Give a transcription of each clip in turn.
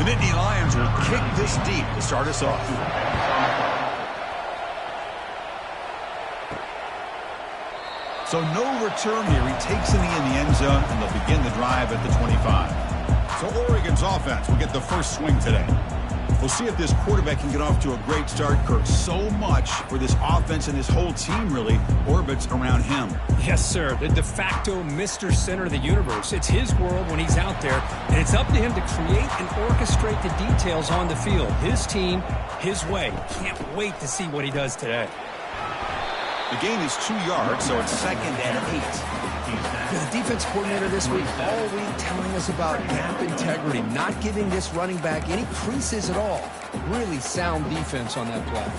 The Nittany Lions will kick this deep to start us off. So no return here. He takes it in the end zone, and they'll begin the drive at the 25. So Oregon's offense will get the first swing today. We'll see if this quarterback can get off to a great start, Kirk. So much for this offense and this whole team really orbits around him. Yes, sir. The de facto Mr. Center of the universe. It's his world when he's out there, and it's up to him to create and orchestrate the details on the field. His team, his way. Can't wait to see what he does today. The gain is 2 yards, so it's 2nd and 8. The defense coordinator this week all week telling us about gap integrity, not giving this running back any creases at all. Really sound defense on that play.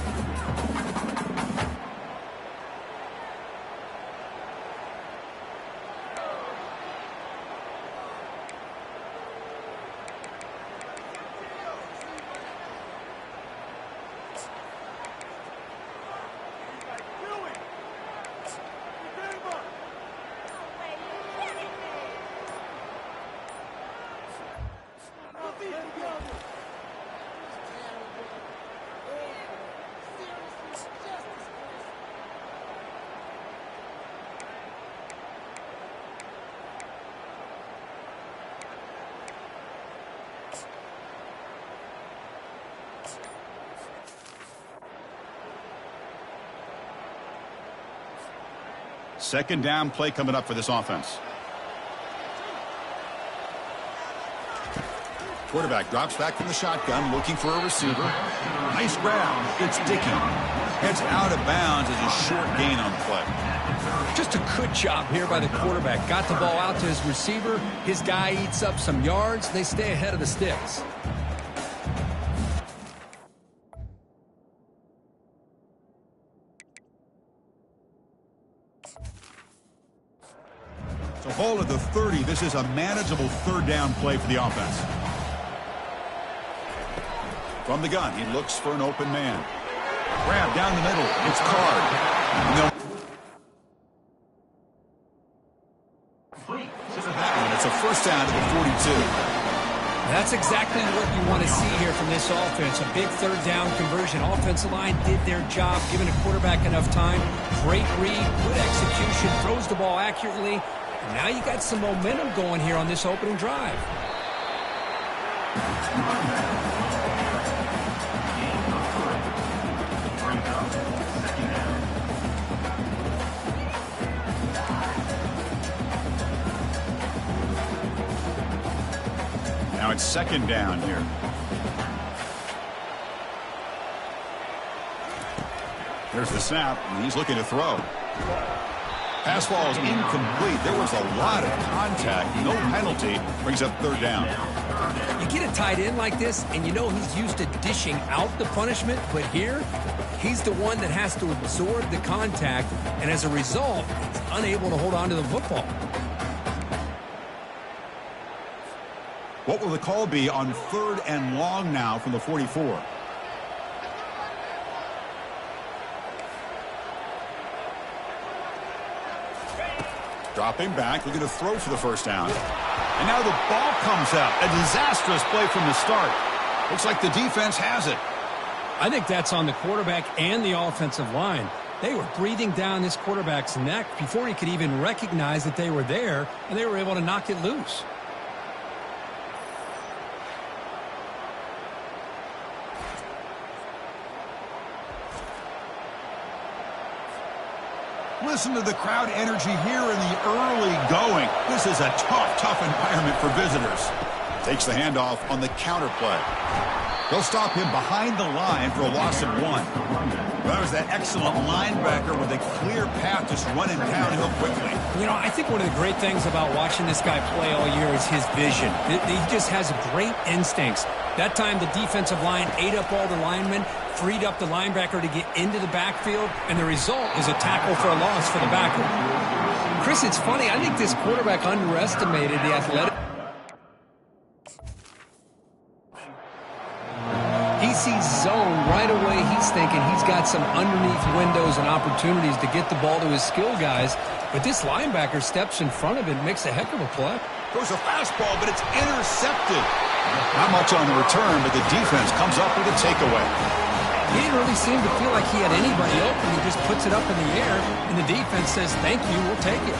Second down play coming up for this offense. Quarterback drops back from the shotgun, looking for a receiver. Nice grab. It's Dickey. Heads out of bounds as a short gain on the play. Just a good job here by the quarterback. Got the ball out to his receiver. His guy eats up some yards. They stay ahead of the sticks. So ball at the 30. This is a manageable third down play for the offense. From the gun, he looks for an open man. Grab down the middle. It's Card. It's a first down to the 42. That's exactly what you want to see here from this offense. A big third down conversion. Offensive line did their job, giving a quarterback enough time. Great read, good execution, throws the ball accurately. And now you got some momentum going here on this opening drive. Now it's second down here. There's the snap, and he's looking to throw. Pass ball is incomplete. There was a lot of contact. No penalty. Brings up third down. You get a tight end like this, and you know he's used to dishing out the punishment, but here, he's the one that has to absorb the contact, and as a result, he's unable to hold on to the football. What will the call be on third and long now from the 44? Dropping back, looking to throw for the first down. And now the ball comes out. A disastrous play from the start. Looks like the defense has it. I think that's on the quarterback and the offensive line. They were breathing down this quarterback's neck before he could even recognize that they were there, and they were able to knock it loose. Listen to the crowd energy here in the early going. This is a tough environment for visitors. Takes the handoff on the counter play. They'll stop him behind the line for a loss of 1. That was that excellent linebacker with a clear path just running downhill quickly. You know, I think one of the great things about watching this guy play all year is his vision. He just has great instincts. That time the defensive line ate up all the linemen, freed up the linebacker to get into the backfield, and the result is a tackle for a loss for the backer. Chris, it's funny. I think this quarterback underestimated the athletic. He sees zone right away. He's thinking he's got some underneath windows and opportunities to get the ball to his skill guys. But this linebacker steps in front of it and makes a heck of a play. Throws a fastball, but it's intercepted. Not much on the return, but the defense comes up with a takeaway. He didn't really seem to feel like he had anybody open. He just puts it up in the air, and the defense says, thank you, we'll take it.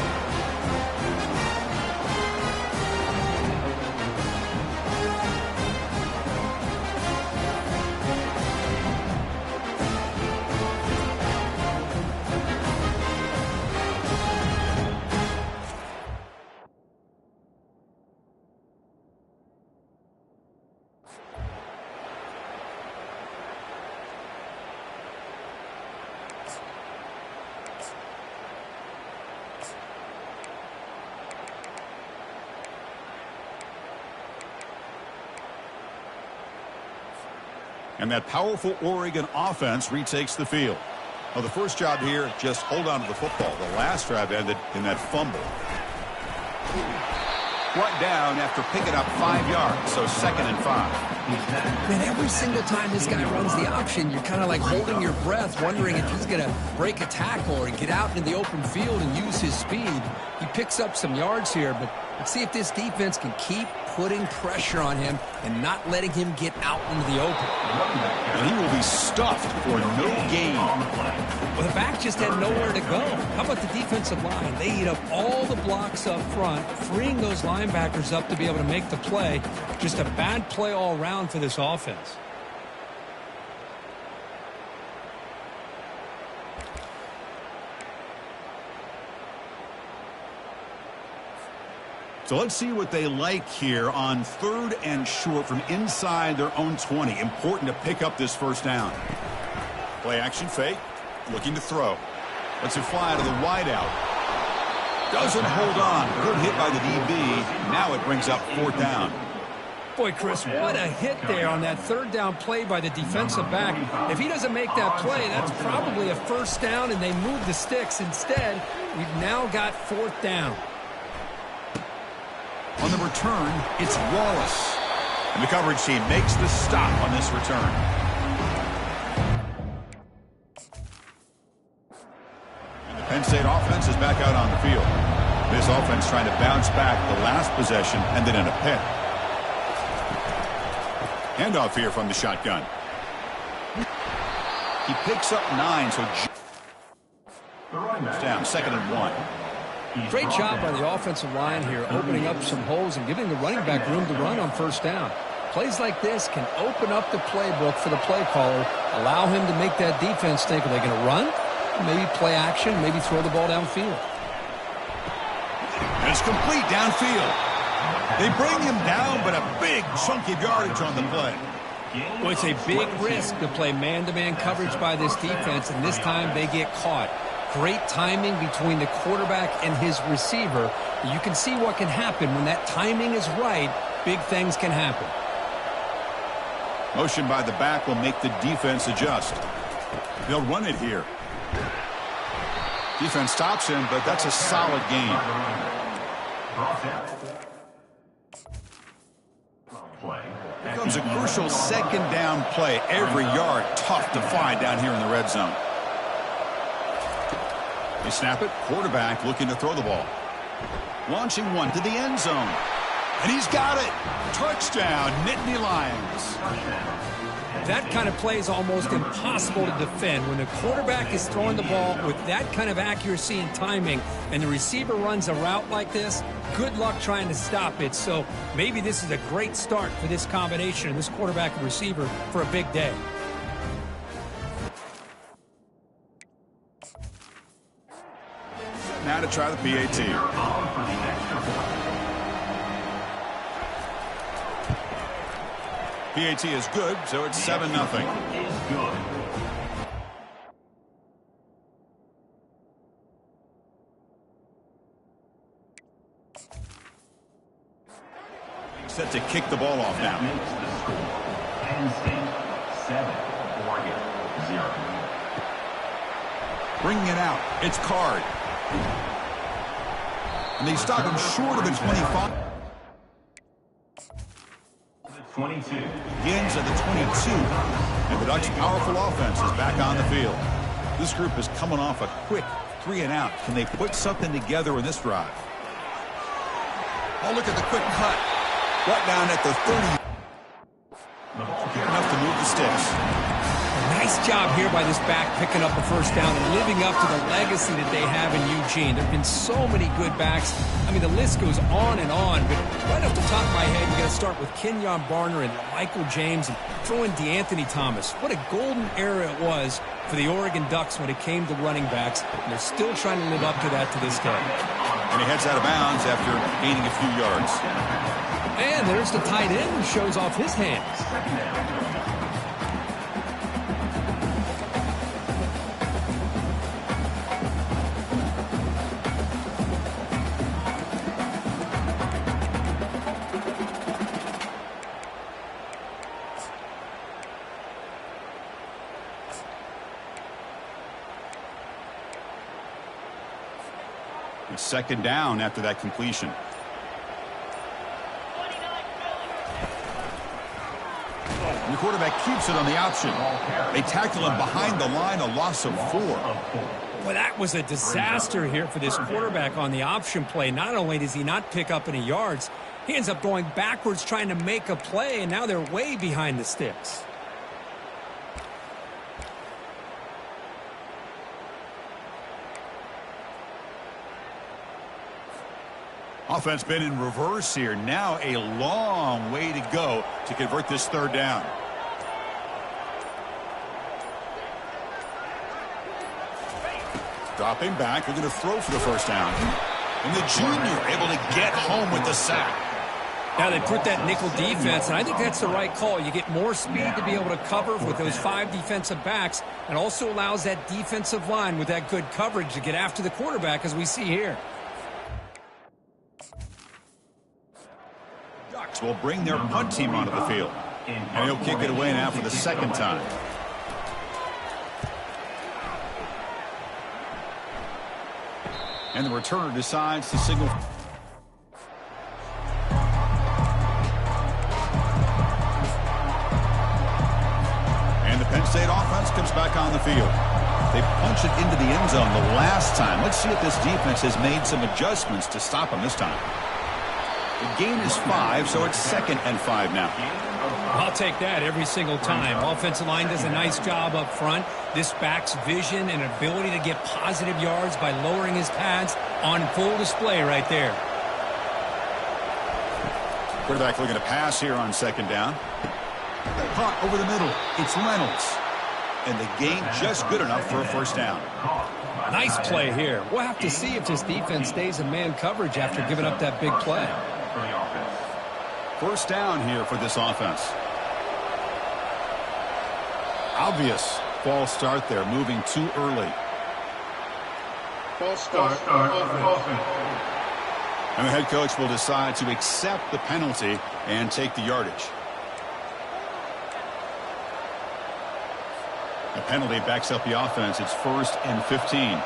And that powerful Oregon offense retakes the field. Well, the first job here, just hold on to the football. The last drive ended in that fumble. Brought down after picking up 5 yards, so 2nd and 5. Man, every single time this guy runs the option, you're kind of like holding your breath, wondering if he's going to break a tackle or get out into the open field and use his speed. He picks up some yards here, but let's see if this defense can keep putting pressure on him and not letting him get out into the open. And he will be stuffed for no gain. Well, the back just had nowhere to go. How about the defensive line? They eat up all the blocks up front, freeing those linebackers up to be able to make the play. Just a bad play all around for this offense. So let's see what they like here on 3rd and short from inside their own 20. Important to pick up this first down. Play action fake. Looking to throw. Lets it fly to the wideout. Doesn't hold on. Good hit by the DB. Now it brings up 4th down. Boy, Chris, what a hit there on that 3rd down play by the defensive back. If he doesn't make that play, that's probably a 1st down, and they move the sticks. Instead, we've now got 4th down. On the return, it's Wallace. And the coverage team makes the stop on this return. And the Penn State offense is back out on the field. This offense trying to bounce back the last possession and then in a pick. Handoff here from the shotgun. He picks up 9, so down, 2nd and 1. Great job by the offensive line here, opening up some holes and giving the running back room to run on 1st down. Plays like this can open up the playbook for the play caller, allow him to make that defense think, are they going to run? Maybe play action, maybe throw the ball downfield. And it's complete downfield. They bring him down, but a big chunk of yardage on the play. Well, it's a big risk to play man-to-man coverage by this defense, and this time they get caught. Great timing between the quarterback and his receiver. You can see what can happen when that timing is right. Big things can happen. Motion by the back will make the defense adjust. They'll run it here. Defense stops him, but that's a solid gain. Here comes a crucial 2nd down play. Every yard tough to find down here in the red zone. They snap it. Quarterback looking to throw the ball. Launching one to the end zone. And he's got it. Touchdown, Nittany Lions. That kind of play is almost impossible to defend. When the quarterback is throwing the ball with that kind of accuracy and timing, and the receiver runs a route like this, good luck trying to stop it. So maybe this is a great start for this combination, this quarterback and receiver, for a big day. Now to try the PAT. PAT is good, so it's 7-0. Set to kick the ball off now. Penn State 7, Oregon 0. Bringing it out. It's Card. And they stop him short of the 25. 22. Begins at the 22. And the Ducks' powerful offense is back on the field. This group is coming off a quick 3-and-out. Can they put something together in this drive? Oh, look at the quick cut. Right down at the 30. Enough to move the sticks. Nice job here by this back picking up a first down and living up to the legacy that they have in Eugene. There have been so many good backs. I mean, the list goes on, but right off the top of my head, you got to start with Kenyon Barner and Michael James and throw in DeAnthony Thomas. What a golden era it was for the Oregon Ducks when it came to running backs. And they're still trying to live up to that to this day. And he heads out of bounds after gaining a few yards. And there's the tight end who shows off his hands. It's second down after that completion. And the quarterback keeps it on the option. They tackle him behind the line, a loss of 4. Well, that was a disaster here for this quarterback on the option play. Not only does he not pick up any yards, he ends up going backwards trying to make a play, and now they're way behind the sticks. Offense been in reverse here. Now a long way to go to convert this third down. Dropping back. They're going to throw for the first down. And the junior able to get home with the sack. Now they put that nickel defense, and I think that's the right call. You get more speed to be able to cover with those 5 defensive backs, and also allows that defensive line with that good coverage to get after the quarterback, as we see here. Ducks will bring their punt team onto the field. And he'll kick it away now for the second time. And the returner decides to signal. And the Penn State offense comes back on the field. They punch it into the end zone the last time. Let's see if this defense has made some adjustments to stop them this time. The gain is 5, so it's 2nd and 5 now. I'll take that every single time. Offensive line does a nice job up front. This back's vision and ability to get positive yards by lowering his pads on full display right there. Quarterback looking to pass here on second down. Caught over the middle. It's Reynolds. And the gain just good enough for a first down. Nice play here. We'll have to see if this defense stays in man coverage after giving up that big play. First down here for this offense. Obvious false start there, moving too early. False start. And the head coach will decide to accept the penalty and take the yardage. The penalty backs up the offense. It's 1st and 15.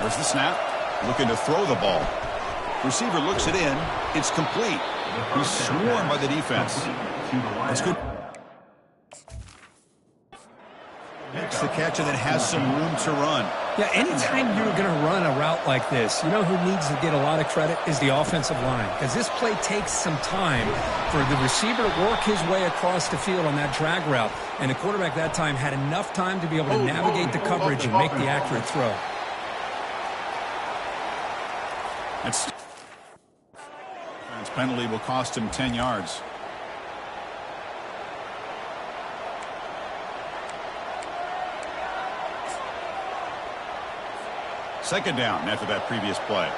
There's the snap. Looking to throw the ball. Receiver looks it in. It's complete. He's swarmed by the defense. That's good. Makes the catch and then has some room to run. Yeah, anytime you're going to run a route like this, you know who needs to get a lot of credit is the offensive line. Because this play takes some time for the receiver to work his way across the field on that drag route. And the quarterback that time had enough time to be able to navigate the coverage and make the accurate throw. That's penalty will cost him 10 yards. Second down after that previous play.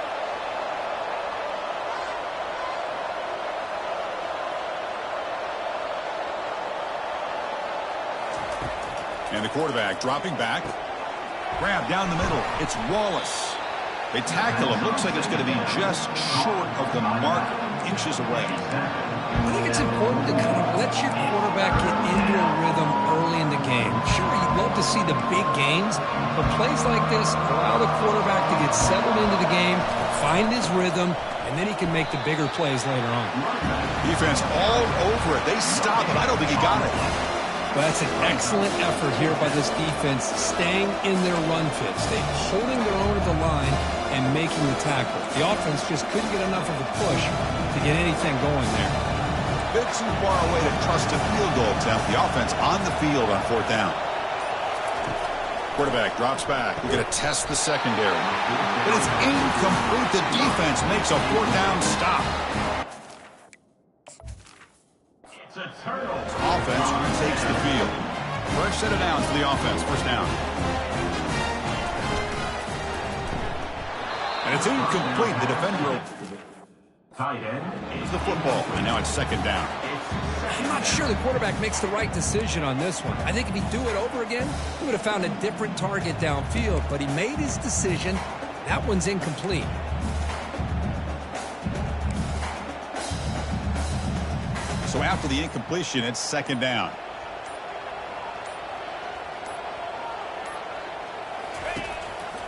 And the quarterback dropping back. Grab down the middle. It's Wallace. They tackle him. Looks like it's going to be just short of the mark, inches away. I think it's important to kind of let your quarterback get into a rhythm early in the game. Sure, you'd love to see the big gains, but plays like this allow the quarterback to get settled into the game, find his rhythm, and then he can make the bigger plays later on. Defense all over it. They stop it. I don't think he got it. Well, that's an excellent effort here by this defense, staying in their run fits. They're holding their own at the line and making the tackle. The offense just couldn't get enough of a push to get anything going there. A bit too far away to trust a field goal attempt. The offense on the field on 4th down. Quarterback drops back. We're going to test the secondary. But it's incomplete. The defense makes a 4th down stop. It's a turnover. Offense retakes the field. Fresh set of downs for the offense. 1st down. And it's incomplete. The defender Tight end is the football. And now it's 2nd down. I'm not sure the quarterback makes the right decision on this one. I think if he'd do it over again, he would have found a different target downfield, but he made his decision. That one's incomplete. So after the incompletion, it's 2nd down.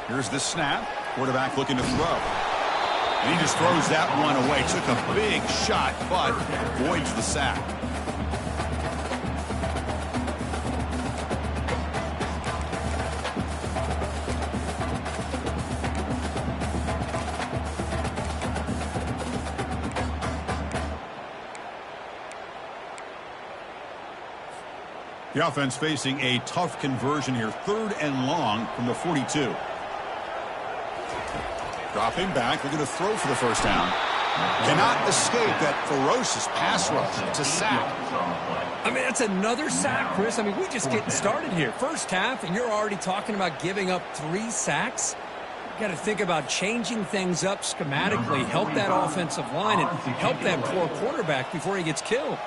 Here's the snap. Quarterback looking to throw. And he just throws that one away. Took a big shot, but avoids the sack. The offense facing a tough conversion here. 3rd and long from the 42. Dropping back, looking to throw for the 1st down. Cannot escape that ferocious pass rush. It's a sack. I mean, that's another sack, Chris. I mean, we're just getting started here. 1st half, and you're already talking about giving up 3 sacks. You got to think about changing things up schematically, help that offensive line, and help that poor quarterback before he gets killed.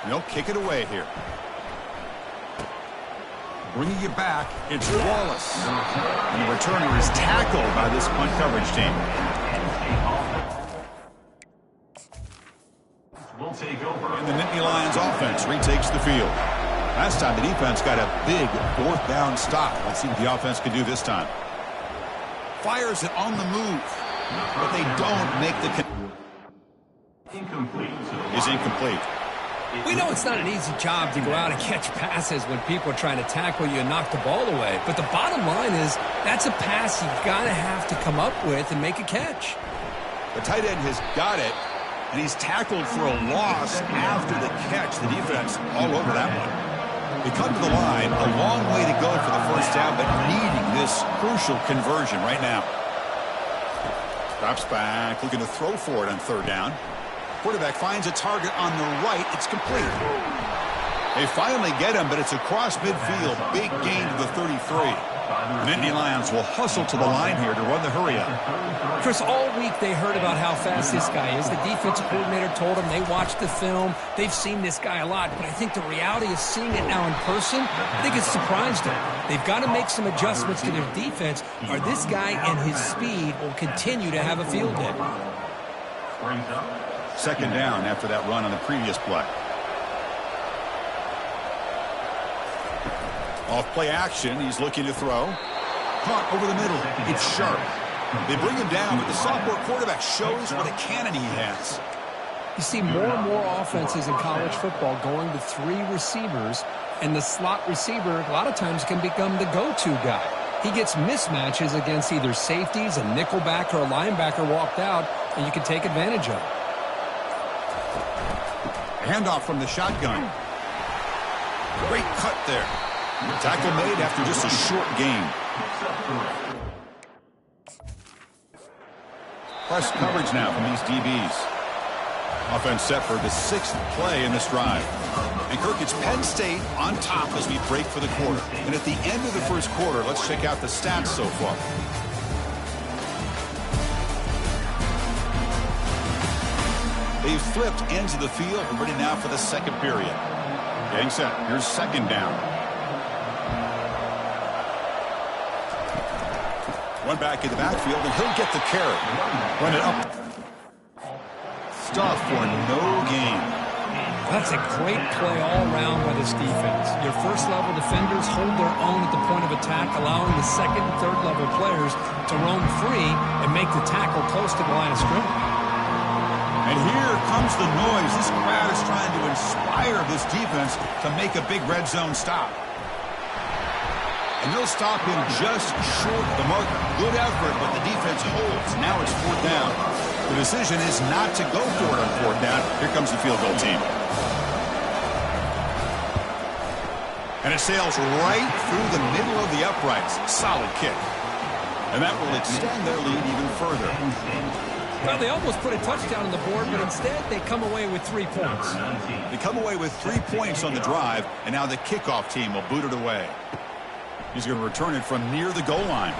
They'll kick it away here. Bringing you back, it's Wallace. And the returner is tackled by this punt coverage team. will take over. And the Nittany Lions offense retakes the field. Last time the defense got a big 4th down stop. Let's see what the offense can do this time. Fires it on the move, but they don't make the Incomplete. is incomplete. We know it's not an easy job to go out and catch passes when people are trying to tackle you and knock the ball away. But the bottom line is that's a pass you've got to have to come up with and make a catch. The tight end has got it, and he's tackled for a loss after the catch. The defense all over that one. They come to the line, a long way to go for the 1st down, but needing this crucial conversion right now. Drops back, looking to throw for it on 3rd down. Quarterback finds a target on the right. It's complete. They finally get him, but it's across midfield. Big gain to the 33. The Nittany Lions will hustle to the line here to run the hurry-up. Chris, all week they heard about how fast this guy is. The defensive coordinator told them they watched the film. They've seen this guy a lot, but I think the reality of seeing it now in person, I think it's surprised them. They've got to make some adjustments to their defense, or this guy and his speed will continue to have a field day. 2nd down after that run on the previous play. Off play action, he's looking to throw. Caught over the middle. It's sharp. They bring him down, but the sophomore quarterback shows what a cannon he has. You see more and more offenses in college football going to 3 receivers, and the slot receiver a lot of times can become the go-to guy. He gets mismatches against either safeties, a nickelback, or a linebacker walked out, and you can take advantage of it. Handoff from the shotgun. Great cut there. Tackle made after just a short gain. Press coverage now from these DBs. Offense set for the 6th play in this drive. And Kirk, it's Penn State on top as we break for the quarter. And at the end of the 1st quarter, let's check out the stats so far. They've flipped ends of the field and ready now for the 2nd period. Getting set. Here's 2nd down. Run back in the backfield, and he'll get the carry. Run it up. Stuff for no gain. That's a great play all around by this defense. Your 1st-level defenders hold their own at the point of attack, allowing the 2nd and 3rd-level players to roam free and make the tackle close to the line of scrimmage. And here comes the noise. This crowd is trying to inspire this defense to make a big red zone stop. And they'll stop him just short of the marker. Good effort, but the defense holds. Now it's 4th down. The decision is not to go for it on 4th down. Here comes the field goal team. And it sails right through the middle of the uprights. Solid kick. And that will extend their lead even further. Well, they almost put a touchdown on the board, but instead they come away with 3 points. They come away with 3 points on the drive, and now the kickoff team will boot it away. He's going to return it from near the goal line.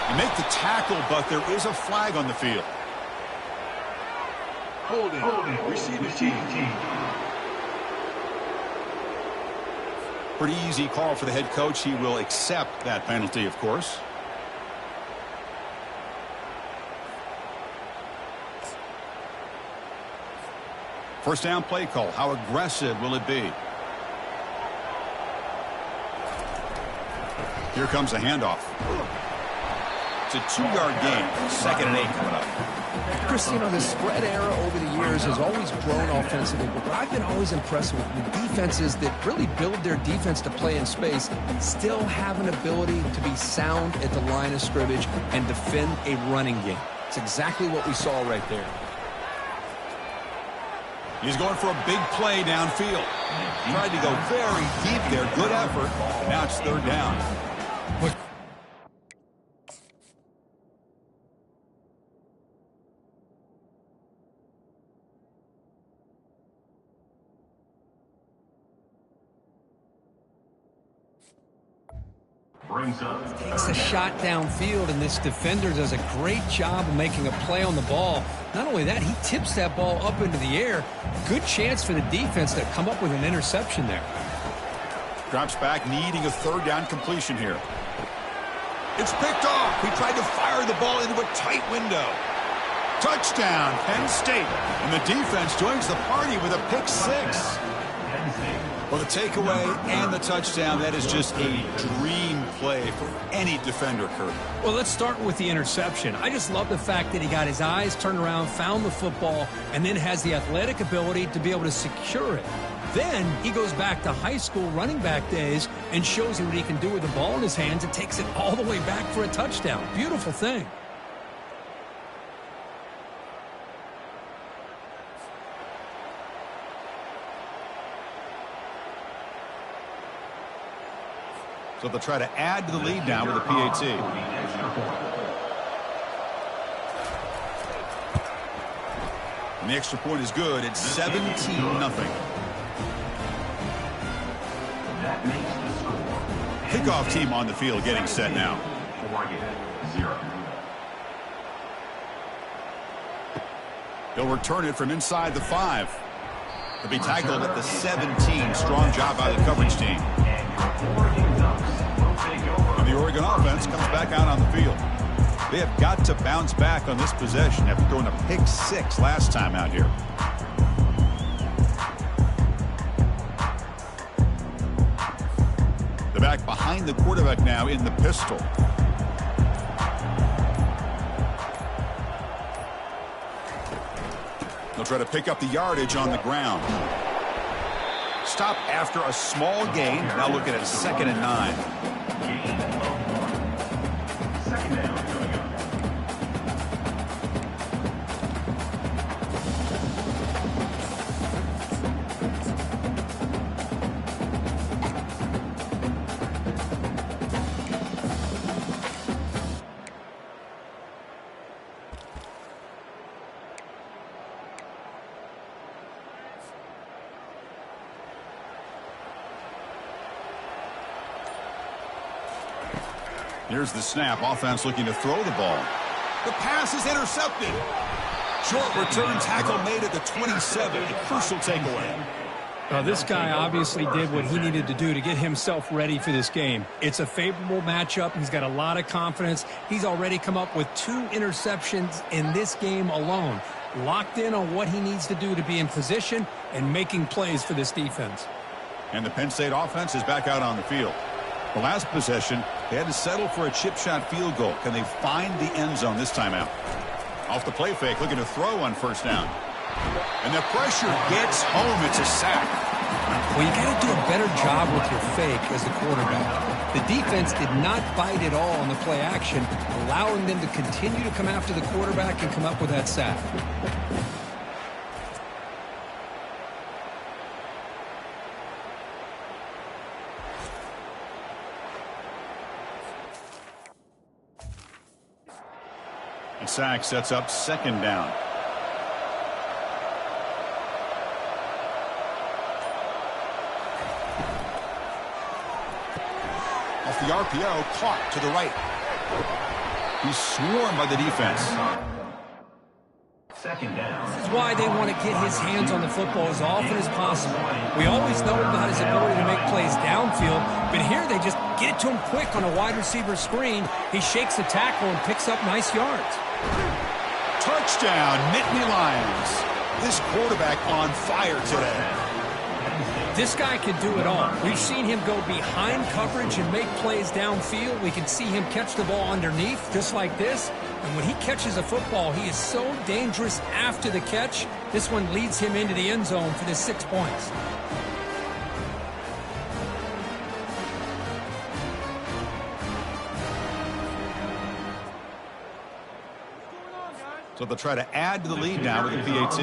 They make the tackle, but there is a flag on the field. Holding. Receive the team. Pretty easy call for the head coach. He will accept that penalty, of course. First down play call. How aggressive will it be? Here comes the handoff. It's a 2-yard gain. 2nd and 8 coming up. Chris, you know, the spread era over the years has always grown offensively, but what I've been always impressed with the defenses that really build their defense to play in space still have an ability to be sound at the line of scrimmage and defend a running game. It's exactly what we saw right there. He's going for a big play downfield. Tried to go very deep there. Good effort. Now it's 3rd down. Takes a shot downfield, and this defender does a great job of making a play on the ball. Not only that, he tips that ball up into the air. Good chance for the defense to come up with an interception there. Drops back, needing a 3rd down completion here. It's picked off. He tried to fire the ball into a tight window. Touchdown, Penn State. And the defense joins the party with a pick 6. Well, the takeaway and the touchdown, that is just a dream play for any defender, Kurt. Well, let's start with the interception. I just love the fact that he got his eyes turned around, found the football, and then has the athletic ability to be able to secure it. Then he goes back to high school running back days and shows you what he can do with the ball in his hands and takes it all the way back for a touchdown. Beautiful thing. So they'll try to add to the lead now with a PAT. And the extra point is good. It's 17-0. Kickoff team on the field getting set now. They'll return it from inside the 5. They'll be tackled at the 17. Strong job by the coverage team. And the Oregon offense comes back out on the field. They have got to bounce back on this possession after throwing a pick 6 last time out here. The back behind the quarterback now in the pistol. They'll try to pick up the yardage on the ground. Stop after a small gain. Now looking at 2nd and 9. Here's the snap. Offense looking to throw the ball. The pass is intercepted. Short return tackle made at the 27. A crucial takeaway. Well, this guy obviously did what he needed to do to get himself ready for this game. It's a favorable matchup. He's got a lot of confidence. He's already come up with 2 interceptions in this game alone. Locked in on what he needs to do to be in position and making plays for this defense. And the Penn State offense is back out on the field. The last possession, they had to settle for a chip shot field goal. Can they find the end zone this time out? Off the play fake, looking to throw on 1st down. And the pressure gets home. It's a sack. Well, you got to do a better job with your fake as the quarterback. The defense did not bite at all on the play action, allowing them to continue to come after the quarterback and come up with that sack. The sack sets up second down. Off the RPO, caught to the right. He's swarmed by the defense. Second down. This is why they want to get his hands on the football as often as possible. We always know about his ability to make plays downfield, but here they just get it to him quick on a wide receiver screen. He shakes the tackle and picks up nice yards. Touchdown, Nittany Lions. This quarterback on fire today. This guy can do it all. We've seen him go behind coverage and make plays downfield. We can see him catch the ball underneath, just like this. And when he catches a football, he is so dangerous after the catch. This one leads him into the end zone for the 6 points. So they'll try to add to the lead now with the PAT.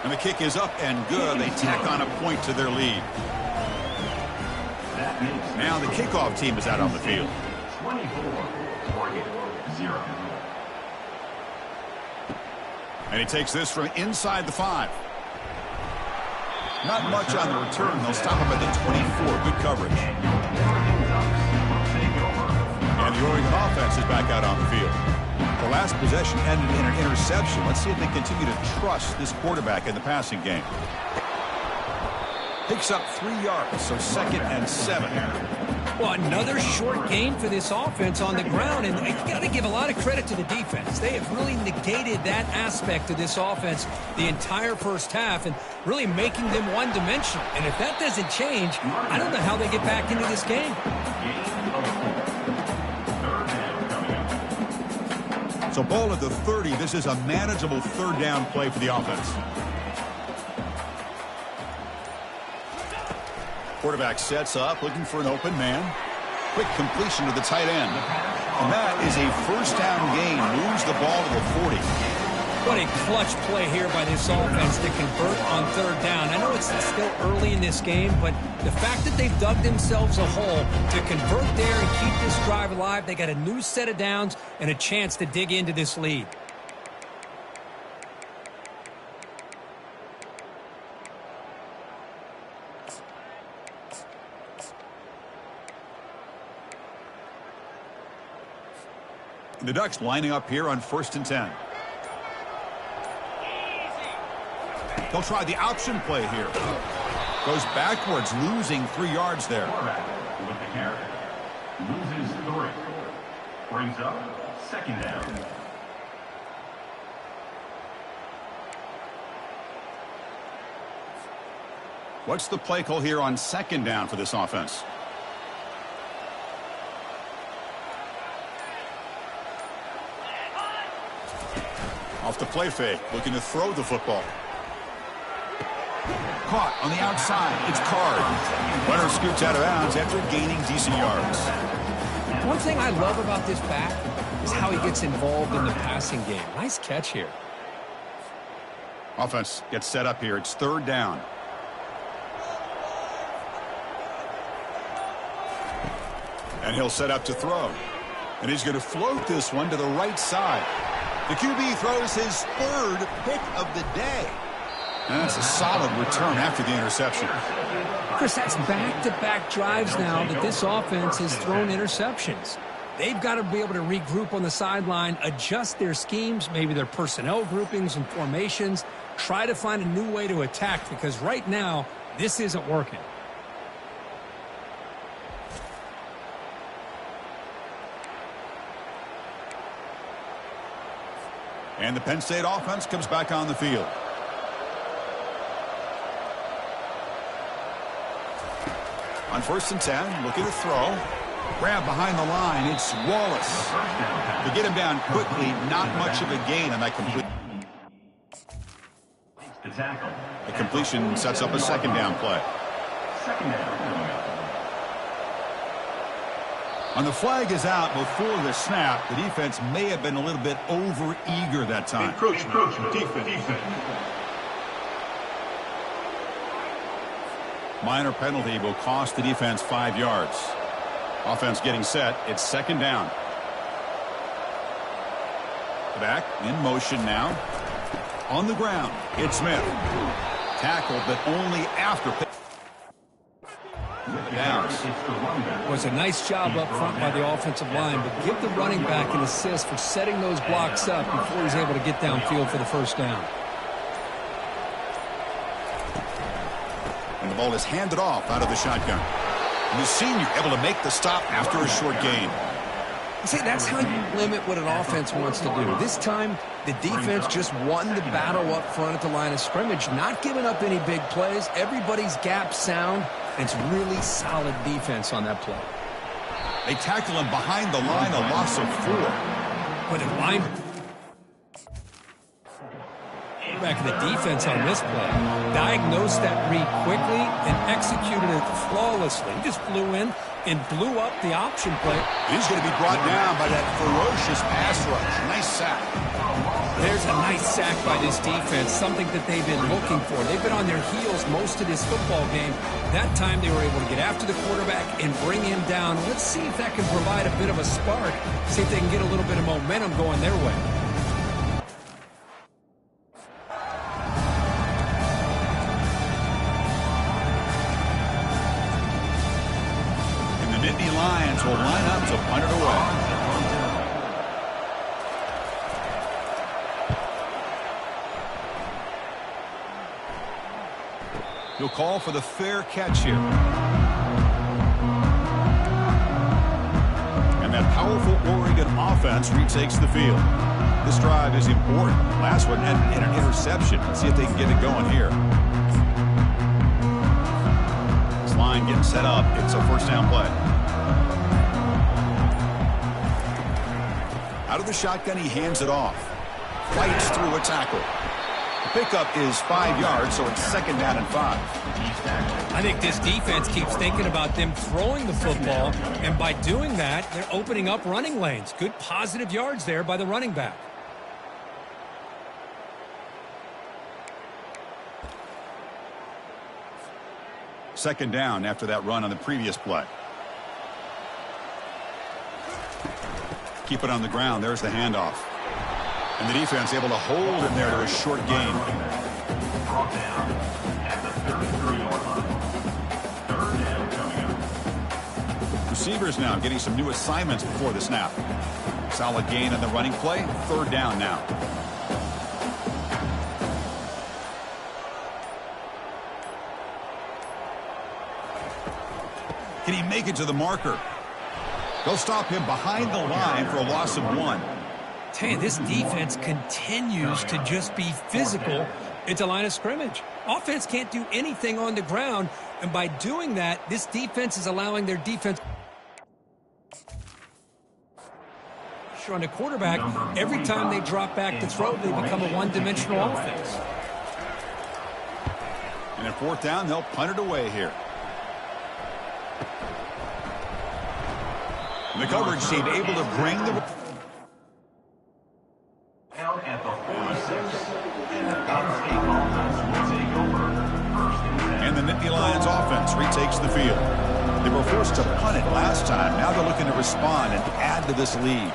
And the kick is up and good. They tack on a point to their lead. Now the kickoff team is out on the field. 24, target 0. And he takes this from inside the 5. Not much on the return. They'll stop him at the 24. Good coverage. And the Oregon offense is back out on the field. The last possession ended in an interception. Let's see if they continue to trust this quarterback in the passing game. Picks up 3 yards, so 2nd and 7. Well, another short gain for this offense on the ground, and you got to give a lot of credit to the defense. They have really negated that aspect of this offense the entire first half and really making them one-dimensional. And if that doesn't change, I don't know how they get back into this game. So ball at the 30. This is a manageable third down play for the offense. Quarterback sets up, looking for an open man. Quick completion to the tight end. And that is a first down gain. Moves the ball to the 40. What a clutch play here by this offense to convert on third down. I know it's still early in this game, but the fact that they've dug themselves a hole to convert there and keep this drive alive, they got a new set of downs and a chance to dig into this lead. The Ducks lining up here on 1st and 10. They'll try the option play here. Goes backwards, losing 3 yards there. With the carry. Loses 3. Brings up 2nd down. What's the play call here on 2nd down for this offense? Off the play fake, looking to throw the football. Caught on the outside. It's Card. Runner scoots out of bounds after gaining decent yards. One thing I love about this back is how he gets involved in the passing game. Nice catch here. Offense gets set up here. It's 3rd down. And he'll set up to throw. And he's going to float this one to the right side. The QB throws his 3rd pick of the day. And that's a solid return after the interception. Chris, that's back-to-back drives now that this offense has thrown interceptions. They've got to be able to regroup on the sideline, adjust their schemes, maybe their personnel groupings and formations, try to find a new way to attack because right now, this isn't working. And the Penn State offense comes back on the field. On 1st and 10, looking to throw. Grab behind the line. It's Wallace. To get him down quickly, not much of a gain on that complete. The tackle. The completion sets up a second down play. Second down coming up. And the flag is out before the snap. The defense may have been a little bit over-eager that time. Encroachment. Defense. Minor penalty will cost the defense 5 yards. Offense getting set. It's second down. Back in motion now. On the ground, it's Smith. Tackled, but only after. Downs. Was a nice job up front by the offensive line, but give the running back an assist for setting those blocks up before he's able to get downfield for the first down. And the ball is handed off out of the shotgun. And the senior able to make the stop after a short gain. See, that's how you limit what an offense wants to do. This time, the defense just won the battle up front at the line of scrimmage, not giving up any big plays. Everybody's gap sound. It's really solid defense on that play. They tackle him behind the line, a loss of 4. With a line back of the defense on this play, diagnosed that read quickly and executed it flawlessly. He just flew in and blew up the option play. He's going to be brought down by that ferocious pass rush. Nice sack. There's a nice sack by this defense, something that they've been looking for. They've been on their heels most of this football game. That time they were able to get after the quarterback and bring him down. Let's see if that can provide a bit of a spark, see if they can get a little bit of momentum going their way. And the Nittany Lions will line up to punt it away. He'll call for the fair catch here. And that powerful Oregon offense retakes the field. This drive is important. Last one had an interception. Let's see if they can get it going here. This line getting set up. It's a first down play. Out of the shotgun, he hands it off. Fights through a tackle. The pickup is 5 yards, so it's second down and 5. I think this defense keeps thinking about them throwing the football, and by doing that, they're opening up running lanes. Good positive yards there by the running back. Second down after that run on the previous play. Keep it on the ground. There's the handoff. And the defense able to hold him there to a short gain. Brought down at the 33-yard line. Third down coming up. Receivers now getting some new assignments before the snap. Solid gain on the running play. Third down now. Can he make it to the marker? They'll stop him behind the line for a loss of 1. Hey, this defense continues to just be physical at the line of scrimmage. Offense can't do anything on the ground, and by doing that, this defense is allowing their defense on the quarterback. Every time they drop back to throw, they become a one-dimensional offense. And at fourth down, they'll punt it away here. And the coverage team able to bring the... Out at the 46, and the Penn State offense will take over. First and 10. And the Nittany Lions offense retakes the field. They were forced to punt it last time. Now they're looking to respond and add to this lead.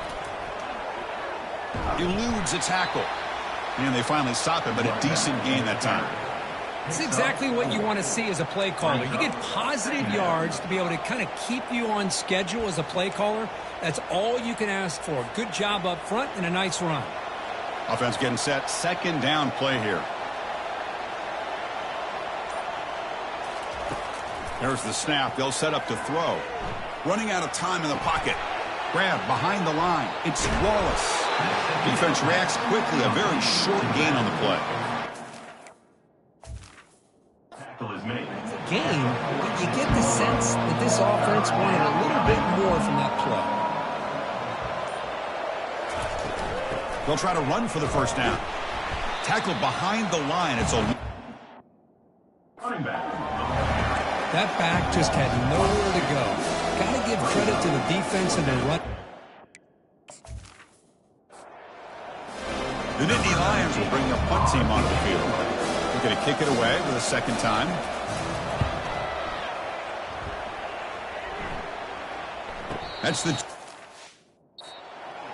Eludes a tackle. And they finally stop him, but a decent gain that time. It's exactly what you want to see as a play caller. You get positive yards to be able to kind of keep you on schedule as a play caller. That's all you can ask for. Good job up front and a nice run. Offense getting set. Second down play here. There's the snap. They'll set up to throw. Running out of time in the pocket. Grab behind the line. It's Wallace. Defense reacts quickly. A very short gain on the play. Tackle is made. Game, you get the sense that this offense wanted a little bit more from that play. They'll try to run for the first down. Tackled behind the line. It's a That back just had nowhere to go. Got to give credit to the defense and their run. The Nittany Lions will bring their punt team onto the field. They're going to kick it away for the second time. That's the...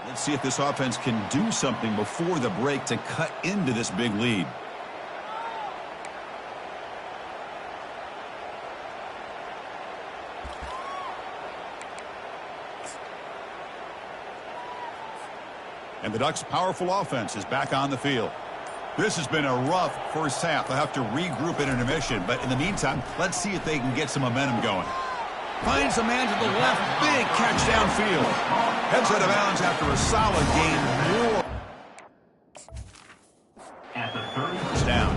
Let's see if this offense can do something before the break to cut into this big lead. And the Ducks' powerful offense is back on the field. This has been a rough first half. They'll have to regroup in intermission. But in the meantime, let's see if they can get some momentum going. Finds a man to the left. Big catch downfield. Heads out of bounds after a solid gain. At the 30. It's down.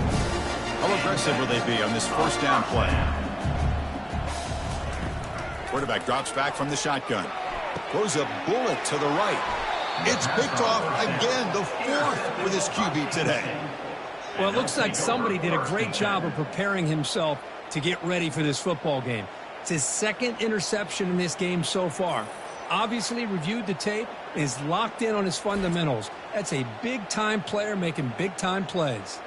How aggressive will they be on this first down play? Quarterback drops back from the shotgun. Throws a bullet to the right. It's picked off again, the fourth for this QB today. Well, it looks like somebody did a great job of preparing himself to get ready for this football game. It's his second interception in this game so far. Obviously reviewed the tape, is locked in on his fundamentals. That's a big-time player making big-time plays.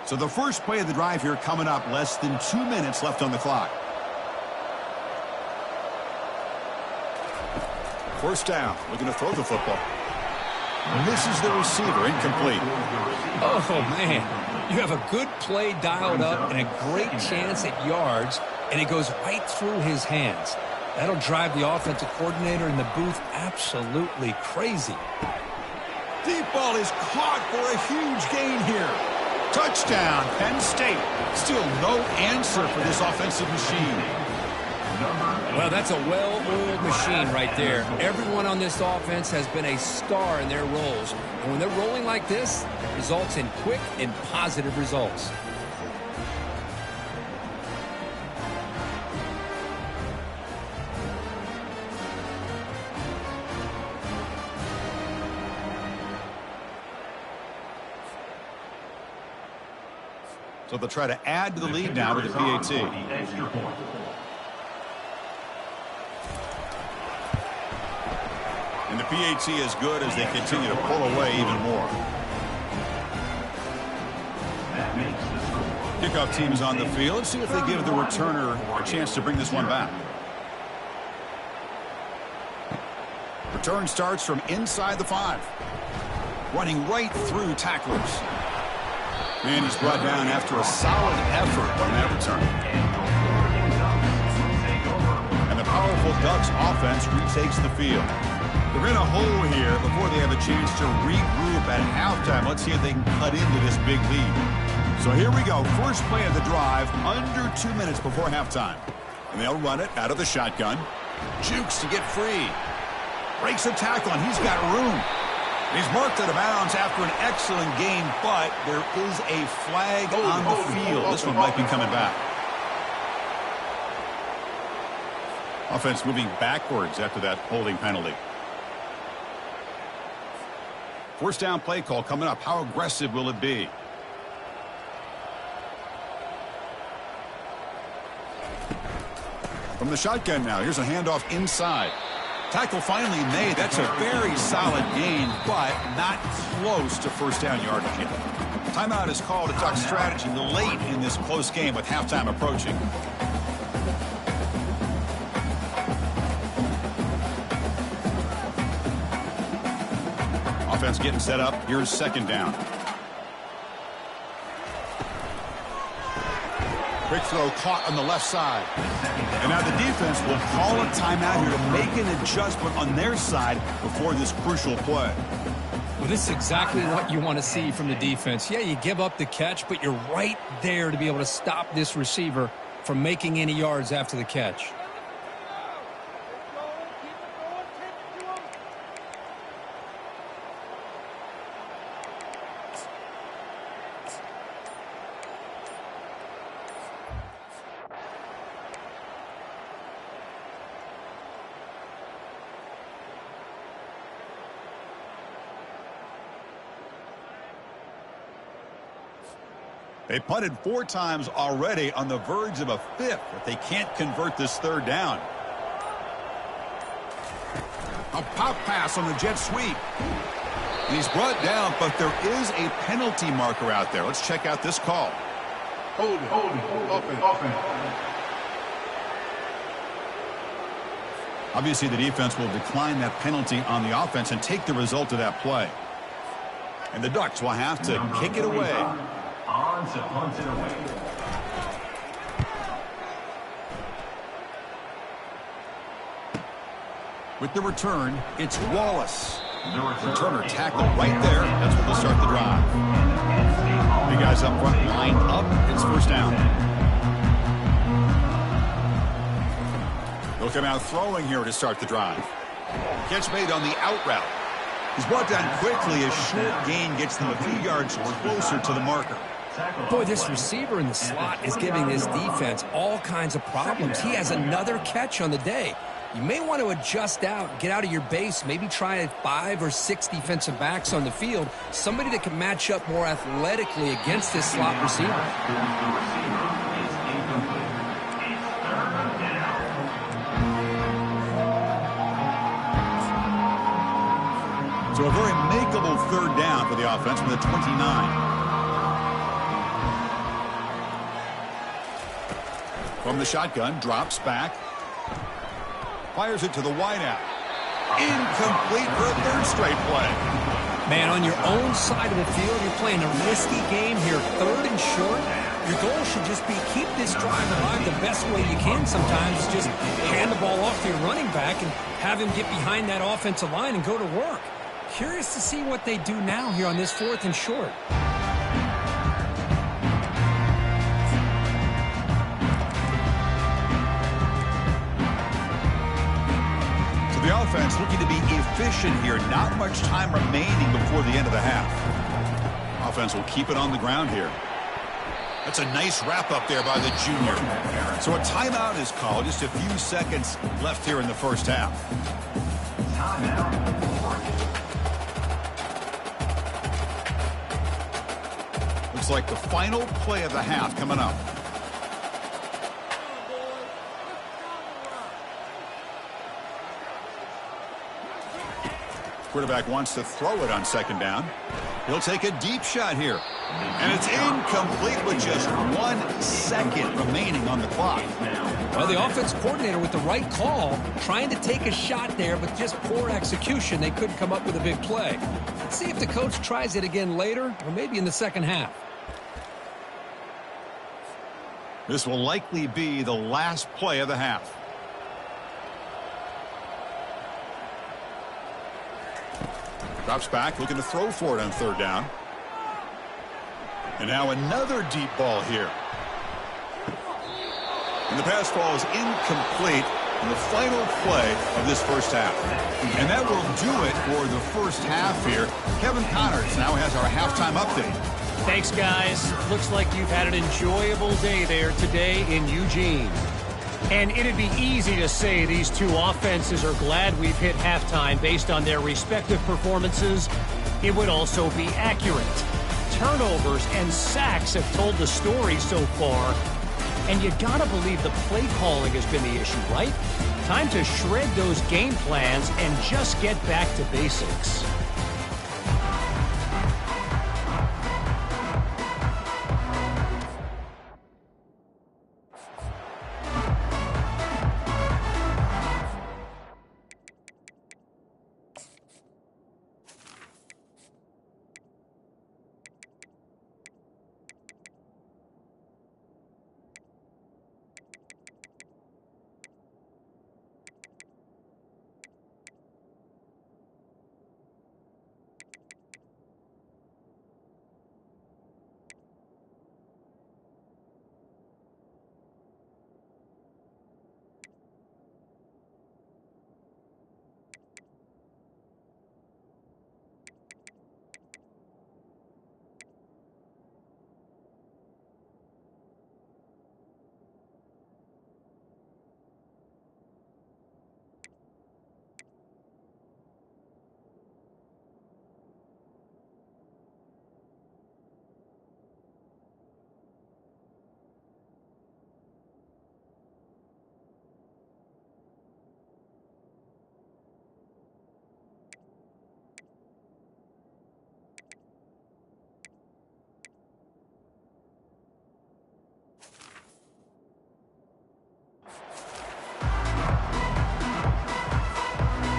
So the first play of the drive here coming up, less than 2 minutes left on the clock. First down, looking to throw the football. Misses the receiver, incomplete. Oh, man. You have a good play dialed up and a great chance at yards, and it goes right through his hands. That'll drive the offensive coordinator in the booth absolutely crazy. Deep ball is caught for a huge gain here. Touchdown, Penn State. Still no answer for this offensive machine. Well, that's a well-oiled machine right there. Everyone on this offense has been a star in their roles. And when they're rolling like this, it results in quick and positive results. So they'll try to add to the lead now with the PAT. Extra point. And the PAT is good as they continue to pull away even more. That makes the score. Kickoff team is on the field. Let's see if they give the returner a chance to bring this one back. Return starts from inside the 5. Running right through tacklers. And he's brought down after a solid effort on that return. And the powerful Ducks offense retakes the field. They're in a hole here before they have a chance to regroup at halftime. Let's see if they can cut into this big lead. So here we go. First play of the drive, under 2 minutes before halftime. And they'll run it out of the shotgun. Jukes to get free. Breaks a tackle, and he's got room. He's marked out of bounds after an excellent game, but there is a flag on the field. This one might be coming back. Offense moving backwards after that holding penalty. First down play call coming up. How aggressive will it be? From the shotgun now. Here's a handoff inside. Tackle finally made. That's a very solid gain, but not close to first down yardage yet. Timeout is called to talk strategy late in this close game with halftime approaching. Offense getting set up. Here's second down. Quick throw caught on the left side. And now the defense will call a timeout here to make an adjustment on their side before this crucial play. Well, this is exactly what you want to see from the defense. Yeah, you give up the catch, but you're right there to be able to stop this receiver from making any yards after the catch. They punted 4 times already, on the verge of a 5th if they can't convert this 3rd down. A pop pass on the jet sweep. And he's brought down, but there is a penalty marker out there. Let's check out this call. Hold it. Offense. Obviously, the defense will decline that penalty on the offense and take the result of that play. And the Ducks will have to kick it away. On to punt it away. With the return, it's Wallace. The returner tackled right there. That's what will start the drive. The guys up front lined up. It's 1st down. They'll come out throwing here to start the drive. Catch made on the out route. He's brought down quickly. A short gain gets them a few yards closer to the marker. Boy, this receiver in the slot is giving this defense all kinds of problems. He has another catch on the day. You may want to adjust out, get out of your base, maybe try 5 or 6 defensive backs on the field, somebody that can match up more athletically against this slot receiver. So a very makeable 3rd down for the offense with a 29. From the shotgun, drops back. Fires it to the wideout. Incomplete for a 3rd straight play. Man, on your own side of the field, you're playing a risky game here. 3rd and short. Your goal should just be keep this drive alive the best way you can sometimes. Just hand the ball off to your running back and have him get behind that offensive line and go to work. Curious to see what they do now here on this 4th and short. The offense looking to be efficient here. Not much time remaining before the end of the half. Offense will keep it on the ground here. That's a nice wrap up there by the junior. So a timeout is called. Just a few seconds left here in the 1st half. Looks like the final play of the half coming up. Quarterback wants to throw it on 2nd down. He'll take a deep shot here. And it's incomplete with just 1 second remaining on the clock. Well, the offense coordinator with the right call, trying to take a shot there, but just poor execution. They couldn't come up with a big play. Let's see if the coach tries it again later, or maybe in the 2nd half. This will likely be the last play of the half. Drops back, looking to throw for it on 3rd down. And now another deep ball here. And the pass falls incomplete in the final play of this 1st half. And that will do it for the 1st half here. Kevin Connors now has our halftime update. Thanks, guys. Looks like you've had an enjoyable day there today in Eugene. And it'd be easy to say these 2 offenses are glad we've hit halftime based on their respective performances. It would also be accurate. Turnovers and sacks have told the story so far. And you gotta believe the play calling has been the issue, right? Time to shred those game plans and just get back to basics.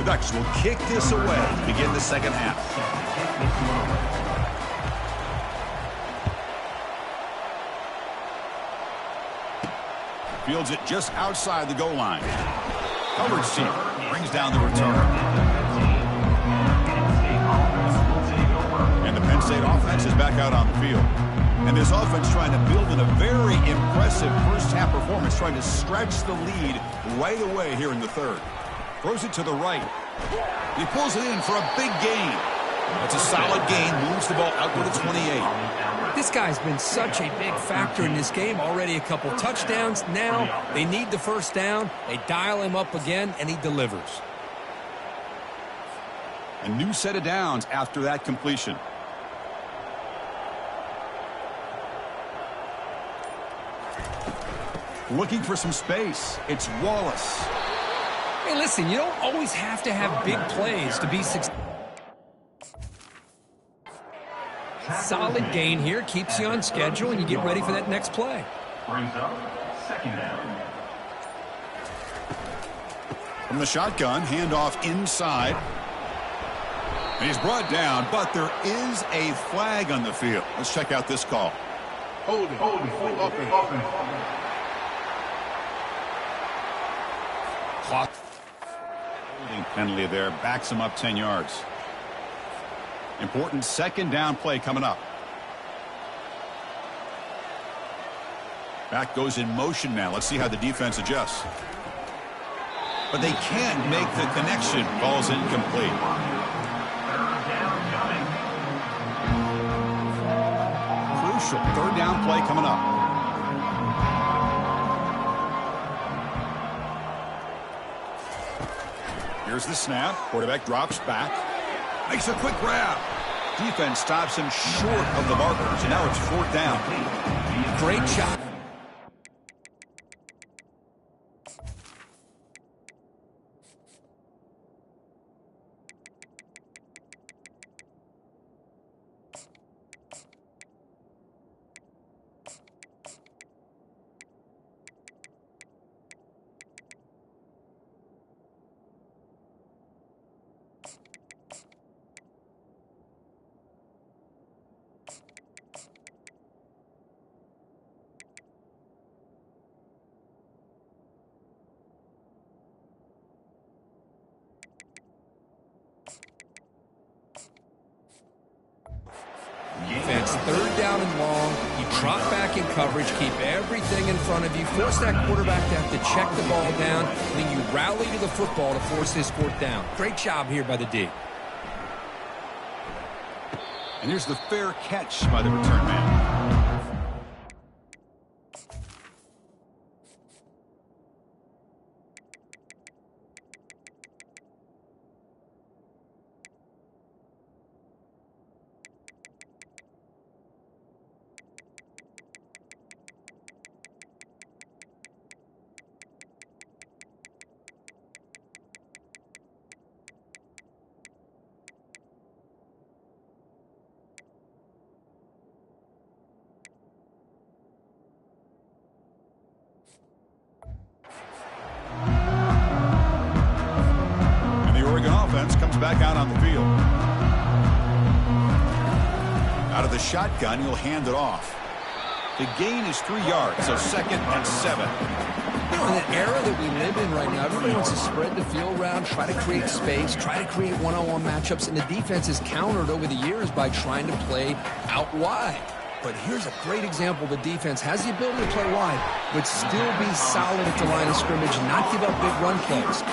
The Ducks will kick this away to begin the second half. Fields it just outside the goal line. Coverage team brings down the return. And the Penn State offense is back out on the field. And this offense trying to build in a very impressive first-half performance, trying to stretch the lead right away here in the third. Throws it to the right. He pulls it in for a big gain. It's a solid gain, moves the ball out to the 28. This guy's been such a big factor in this game. Already a couple touchdowns. Now they need the first down. They dial him up again, and he delivers. A new set of downs after that completion. Looking for some space. It's Wallace. Hey, listen, you don't always have to have big plays to be successful. Solid gain here. Keeps you on schedule, and you get ready for that next play. Brings up second down. From the shotgun, handoff inside. And he's brought down, but there is a flag on the field. Let's check out this call. Holding. Offense. Clock. Penalty there. Backs him up 10 yards. Important second down play coming up. Back goes in motion now. Let's see how the defense adjusts. But they can't make the connection. Ball's incomplete. Crucial third down play coming up. Here's the snap. Quarterback drops back. Makes a quick grab. Defense stops him short of the markers, and now it's fourth down. Great shot. Defense, third down and long. You trot back in coverage, keep everything in front of you, force that quarterback to have to check the ball down, and then you rally to the football to force this fourth down. Great job here by the D. And here's the fair catch by the return man. Offense comes back out on the field. Out of the shotgun, he'll hand it off. The gain is 3 yards, so 2nd and 7. You know, in the era that we live in right now, everybody wants to spread the field around, try to create space, try to create one-on-one matchups, and the defense is countered over the years by trying to play out wide. But here's a great example. The defense has the ability to play wide, but still be solid at the line of scrimmage, not give up big run plays.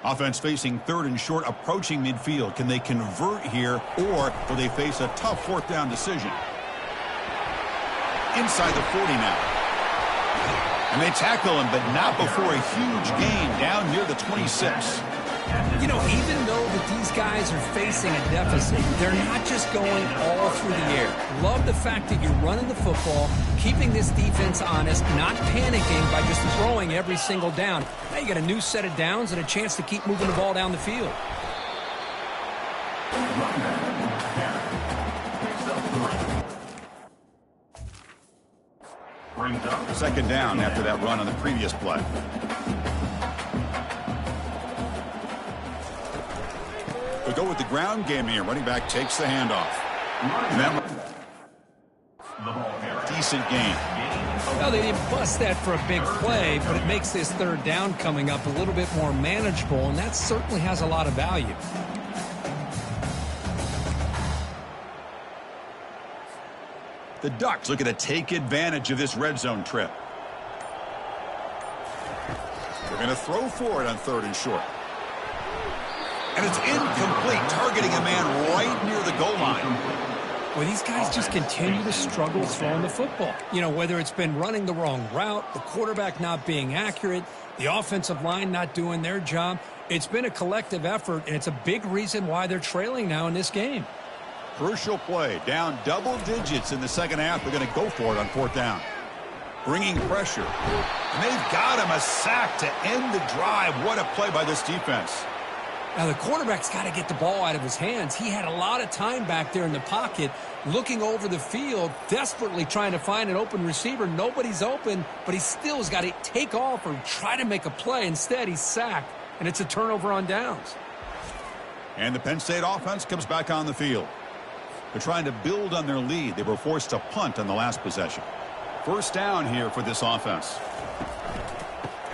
Offense facing third and short, approaching midfield. Can they convert here, or will they face a tough fourth down decision? Inside the 40 now. And they tackle him, but not before a huge gain down near the 26. You know, even though that these guys are facing a deficit, they're not just going all through the air. Love the fact that you're running the football, keeping this defense honest, not panicking by just throwing every single down. Now you got a new set of downs and a chance to keep moving the ball down the field. brings up Second down after that run on the previous play. We'll go with the ground game here. Running back takes the handoff. And then the ball carrier. decent gain. Well, they didn't bust that for a big play, but it makes this third down coming up a little bit more manageable, and that certainly has a lot of value. The Ducks looking to take advantage of this red zone trip. They're going to throw for it on 3rd and short. And it's incomplete, targeting a man right near the goal line. Well, these guys just continue to struggle throwing the football. You know, whether it's been running the wrong route, the quarterback not being accurate, the offensive line not doing their job. It's been a collective effort, and it's a big reason why they're trailing now in this game. Crucial play, down double digits in the second half. They're going to go for it on 4th down. Bringing pressure. And they've got him a sack to end the drive. What a play by this defense. Now, the quarterback's got to get the ball out of his hands. He had a lot of time back there in the pocket, looking over the field, desperately trying to find an open receiver. Nobody's open, but he still has got to take off or try to make a play. Instead, he's sacked, and it's a turnover on downs. And the Penn State offense comes back on the field. They're trying to build on their lead. They were forced to punt on the last possession. 1st down here for this offense.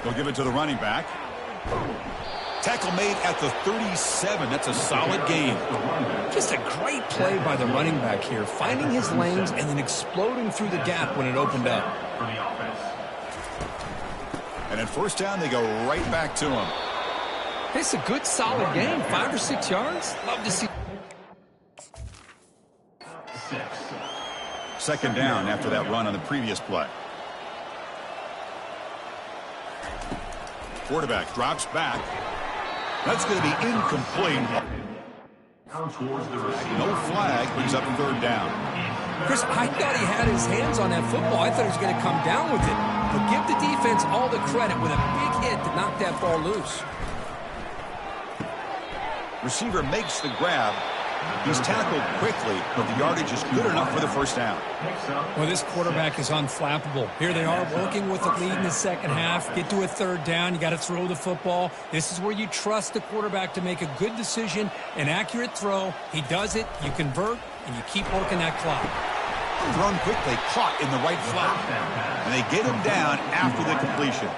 They'll give it to the running back. Tackle made at the 37. That's a solid gain. Just a great play by the running back here, finding his lanes and then exploding through the gap when it opened up. For the offense. And at 1st down, they go right back to him. It's a good, solid game. 5 or 6 yards. Love to see. 6. Second down after that run on the previous play. Quarterback drops back. That's going to be incomplete. Down towards the receiver. No flag, brings up 3rd down. Chris, I thought he had his hands on that football. I thought he was going to come down with it. But give the defense all the credit with a big hit to knock that ball loose. Receiver makes the grab. He's tackled quickly, but the yardage is good enough for the 1st down. Well, this quarterback is unflappable. Here they are working with the lead in the second half. Get to a 3rd down. You got to throw the football. This is where you trust the quarterback to make a good decision, an accurate throw. He does it. You convert, and you keep working that clock. Thrown quickly, caught in the right flat. And they get him down after the completion.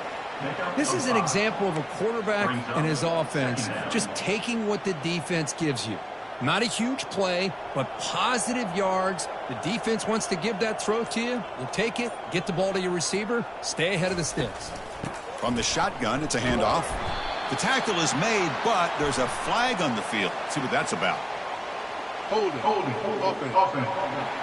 This is an example of a quarterback and his offense just taking what the defense gives you. Not a huge play, but positive yards. The defense wants to give that throw to you. You take it, get the ball to your receiver, stay ahead of the sticks. From the shotgun, it's a handoff. The tackle is made, but there's a flag on the field. Let's see what that's about. Hold it. Offense.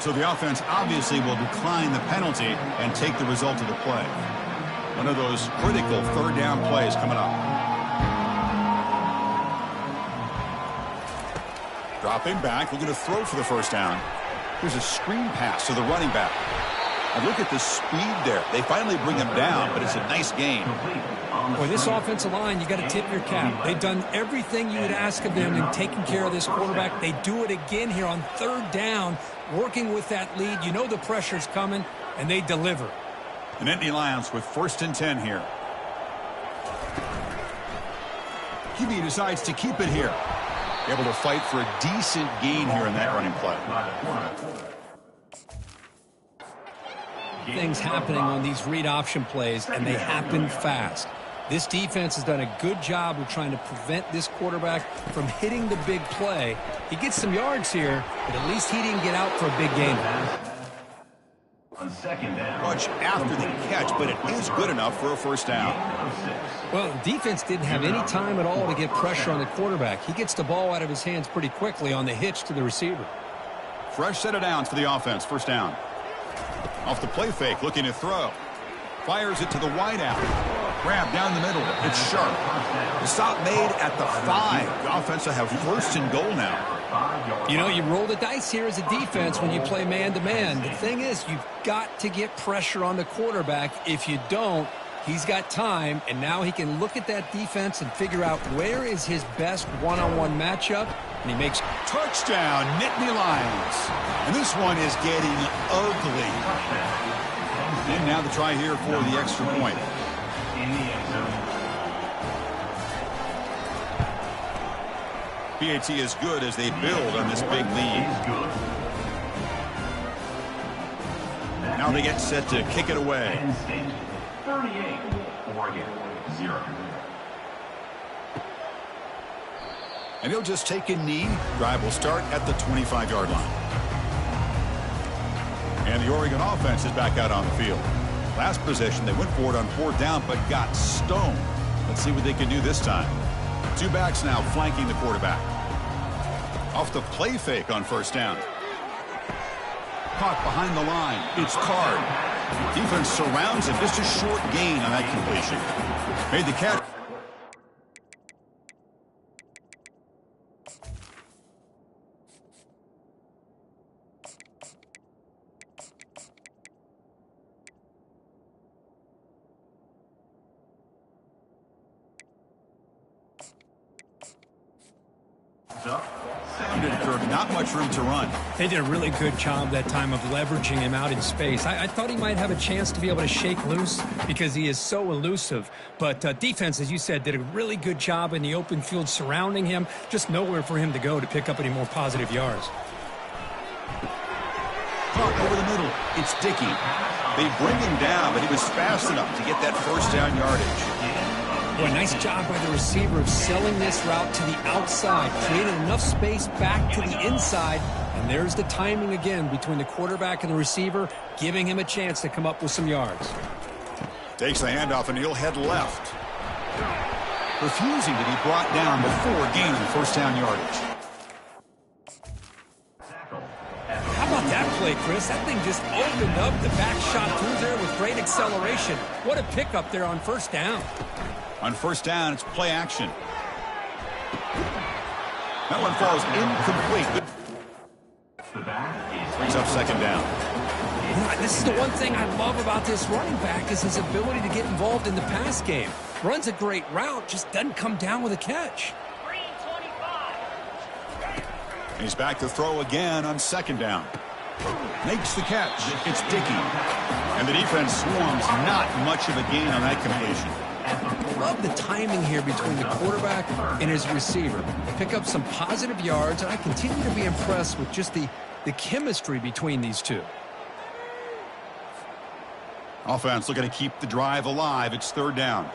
So the offense obviously will decline the penalty and take the result of the play. One of those critical 3rd down plays coming up. Dropping back, looking to throw for the 1st down. Here's a screen pass to the running back. And look at the speed there. They finally bring him down, but it's a nice gain. Boy, this offensive line, you got to tip your cap. They've done everything you would ask of them in taking care of this quarterback. They do it again here on 3rd down, working with that lead. You know the pressure's coming, and they deliver. And Nittany Lions with 1st and 10 here. QB decides to keep it here. Able to fight for a decent gain here in that running play. Things happening on these read option plays, and they happen fast. This defense has done a good job of trying to prevent this quarterback from hitting the big play. He gets some yards here, but at least he didn't get out for a big gain. On 2nd down. Much after the catch, but it is good enough for a 1st down. Well, the defense didn't have any time at all to get pressure on the quarterback. He gets the ball out of his hands pretty quickly on the hitch to the receiver. Fresh set of downs for the offense. 1st down. Off the play fake, looking to throw. Fires it to the wideout. Grab down the middle. It's sharp. The stop made at the 5. The offense will have 1st and goal now. You know, you roll the dice here as a defense when you play man-to-man. The thing is, you've got to get pressure on the quarterback. If you don't, He's got time, and now he can look at that defense and figure out where is his best one-on-one matchup, and he makes... Touchdown, Nittany Lions. And this one is getting ugly. And now the try here for the extra point. In the end zone. PAT is good as they build on this big lead. Is good. Now they get set to kick it away. Penn State, 38, Oregon, 0. And he'll just take a knee. Drive will start at the 25-yard line. And the Oregon offense is back out on the field. Last possession, they went for it on 4th down, but got stoned. Let's see what they can do this time. 2 backs now flanking the quarterback. Off the play fake on 1st down. Caught behind the line. It's Card. Defense surrounds him. Just a short gain on that completion. Made the catch. Not much room to run. They did a really good job that time of leveraging him out in space. I thought he might have a chance to be able to shake loose because he is so elusive. But defense, as you said, did a really good job in the open field surrounding him. Just nowhere for him to go to pick up any more positive yards. Caught over the middle. It's Dickey. They bring him down, but he was fast enough to get that 1st down yardage. Boy, nice job by the receiver of selling this route to the outside, creating enough space back to the inside, and there's the timing again between the quarterback and the receiver, giving him a chance to come up with some yards. Takes the handoff, and he'll head left. Refusing to be brought down before gaining 1st down yardage. How about that play, Chris? That thing just opened up. The back shot through there with great acceleration. What a pickup there on 1st down. On 1st down, it's play action. That one falls incomplete. Brings up 2nd down. This is the one thing I love about this running back is his ability to get involved in the pass game. Runs a great route, just doesn't come down with a catch. He's back to throw again on 2nd down. Makes the catch. It's Dickey. And the defense swarms. Not much of a gain on that completion. Love the timing here between the quarterback and his receiver. Pick up some positive yards, and I continue to be impressed with just the chemistry between these two. Offense looking to keep the drive alive. It's 3rd down.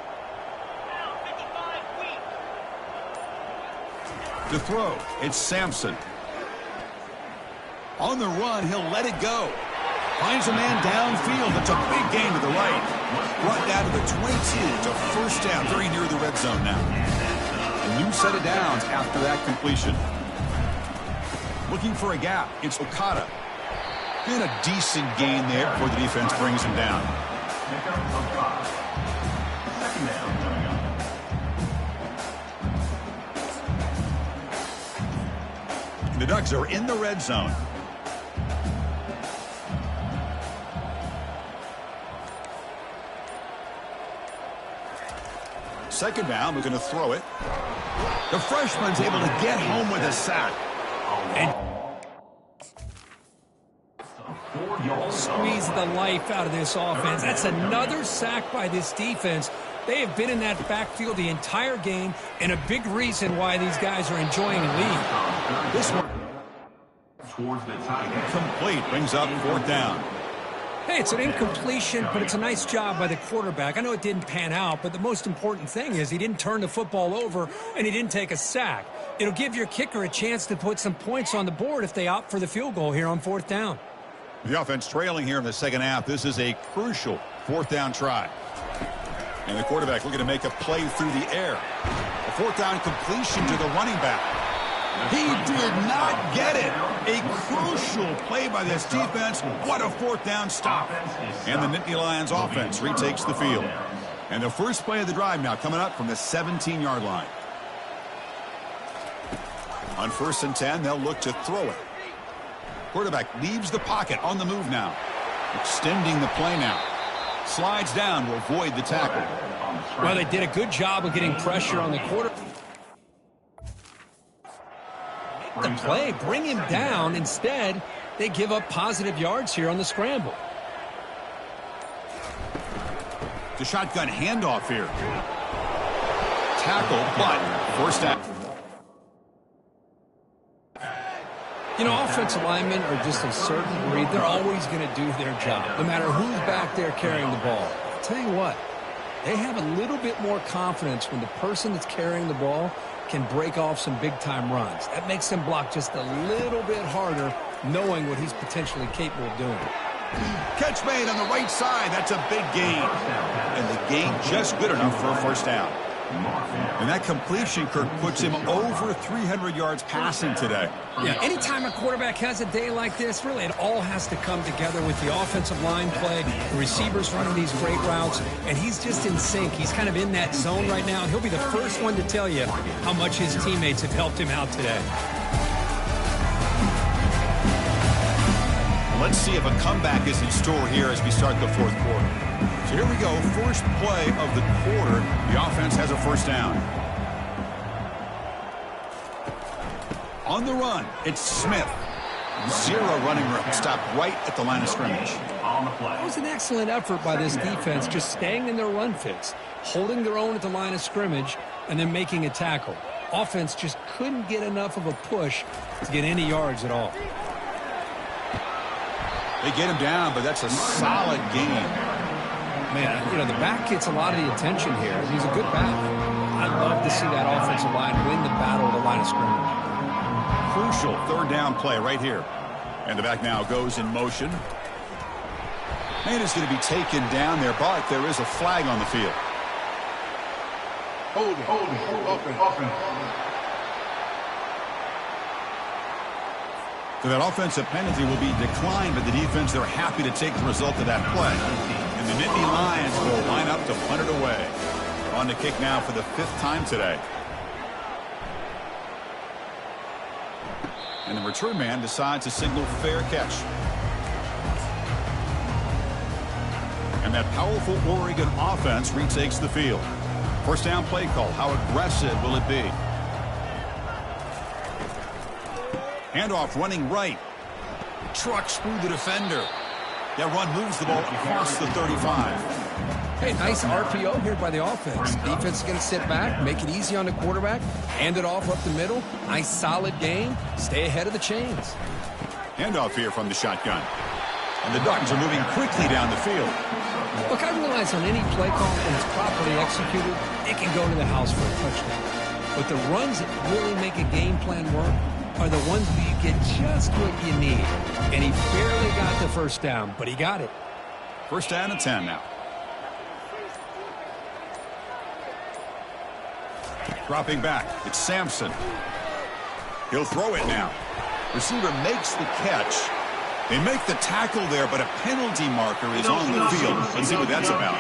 To throw, it's Sampson. On the run, he'll let it go. Finds a man downfield. It's a big gain to the right. Brought down to the 22 to 1st down. Very near the red zone now. A new set of downs after that completion. Looking for a gap. It's Okada. And a decent gain there before the defense brings him down. The Ducks are in the red zone. Second down, we're going to throw it. The freshman's able to get home with a sack. And squeeze the life out of this offense. That's another sack by this defense. They have been in that backfield the entire game, and a big reason why these guys are enjoying the lead. This one complete, brings up 4th down. Hey, it's an incompletion, but it's a nice job by the quarterback. I know it didn't pan out, but the most important thing is he didn't turn the football over and he didn't take a sack. It'll give your kicker a chance to put some points on the board if they opt for the field goal here on 4th down. The offense trailing here in the 2nd half. This is a crucial 4th down try. And the quarterback looking to make a play through the air. A 4th down completion to the running back. He did not get it. A crucial play by this defense. What a 4th down stop. And the Nittany Lions offense retakes the field. And the first play of the drive now coming up from the 17-yard line. On 1st and 10, they'll look to throw it. Quarterback leaves the pocket on the move now. Extending the play now. Slides down to avoid the tackle. Well, they did a good job of getting pressure on the quarter. The play, bring him down. Instead, they give up positive yards here on the scramble. The shotgun handoff here. Tackle, but first down. You know, offensive linemen are just a certain breed. They're always going to do their job, no matter who's back there carrying the ball. I'll tell you what, they have a little bit more confidence when the person that's carrying the ball can break off some big-time runs. That makes them block just a little bit harder, knowing what he's potentially capable of doing. Catch made on the right side. That's a big gain. And the gain just good enough for a first down. And that completion, Kirk, puts him over 300 yards passing today. Yeah, anytime a quarterback has a day like this, really it all has to come together with the offensive line play, the receivers running these great routes, and he's just in sync. He's kind of in that zone right now, and he'll be the first one to tell you how much his teammates have helped him out today. Let's see if a comeback is in store here as we start the fourth quarter. So here we go, first play of the quarter. The offense has a first down. On the run, it's Smith. Zero running room. Stopped right at the line of scrimmage. That was an excellent effort by this defense, just staying in their run fits, holding their own at the line of scrimmage, and then making a tackle. Offense just couldn't get enough of a push to get any yards at all. They get him down, but that's a solid game. Man, you know, the back gets a lot of the attention here. He's a good back. I'd love to see that offensive line win the battle at the line of scrimmage. Crucial third down play right here. And the back now goes in motion. Man is going to be taken down there, but there is a flag on the field. Hold it, open. So that offensive penalty will be declined, but the defense, they're happy to take the result of that play. And the Nittany Lions will line up to punt it away. On the kick now for the 5th time today. And the return man decides to signal fair catch. And that powerful Oregon offense retakes the field. First down play call. How aggressive will it be? Handoff running right. Trucks through the defender. That run moves the ball across the 35. Hey, nice RPO here by the offense. Defense is going to sit back, make it easy on the quarterback, hand it off up the middle. Nice solid game. Stay ahead of the chains. Handoff here from the shotgun. And the Ducks are moving quickly down the field. Look, I realize on any play call, when it's properly executed, it can go to the house for a touchdown. But the runs that really make a game plan work are the ones where you get just what you need. And he barely got the first down, but he got it. First down and 10 now. Dropping back, it's Sampson. He'll throw it now. Receiver makes the catch. They make the tackle there, but a penalty marker is on the field. Let's see what that's about.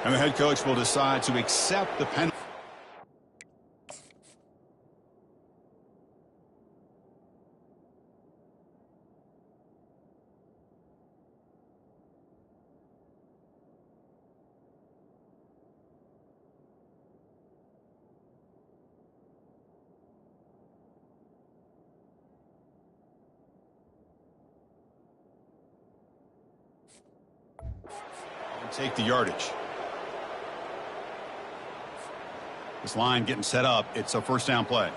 And the head coach will decide to accept the penalty. Take the yardage. This line getting set up. It's a first down play.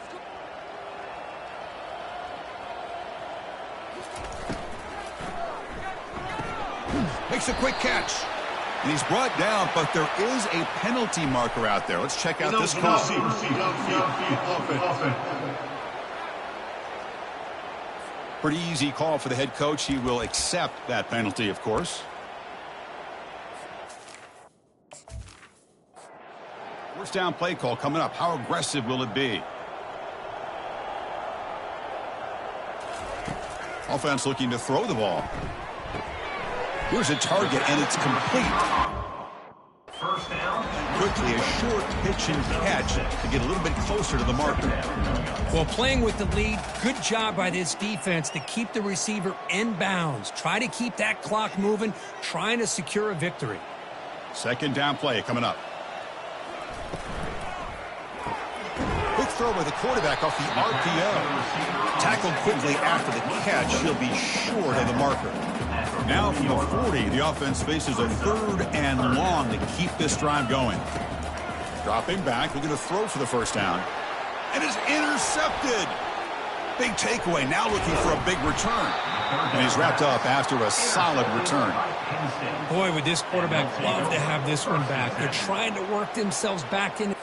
Makes a quick catch. And he's brought down, but there is a penalty marker out there. Let's check out this call. Pretty easy call for the head coach. He will accept that penalty, of course. First down play call coming up. How aggressive will it be? Offense looking to throw the ball. Here's a target, and it's complete. First down. quickly, a short pitch and catch to get a little bit closer to the marker. Well, playing with the lead, good job by this defense to keep the receiver in bounds. Try to keep that clock moving, trying to secure a victory. Second down play coming up. Quick throw by the quarterback off the RPO. Tackled quickly after the catch. He'll be short of the marker. Now from the 40, the offense faces a 3rd and long to keep this drive going. Dropping back, looking to throw for the first down. And is intercepted. Big takeaway, now looking for a big return. And he's wrapped up after a solid return. Boy, would this quarterback love to have this one back. They're trying to work themselves back in.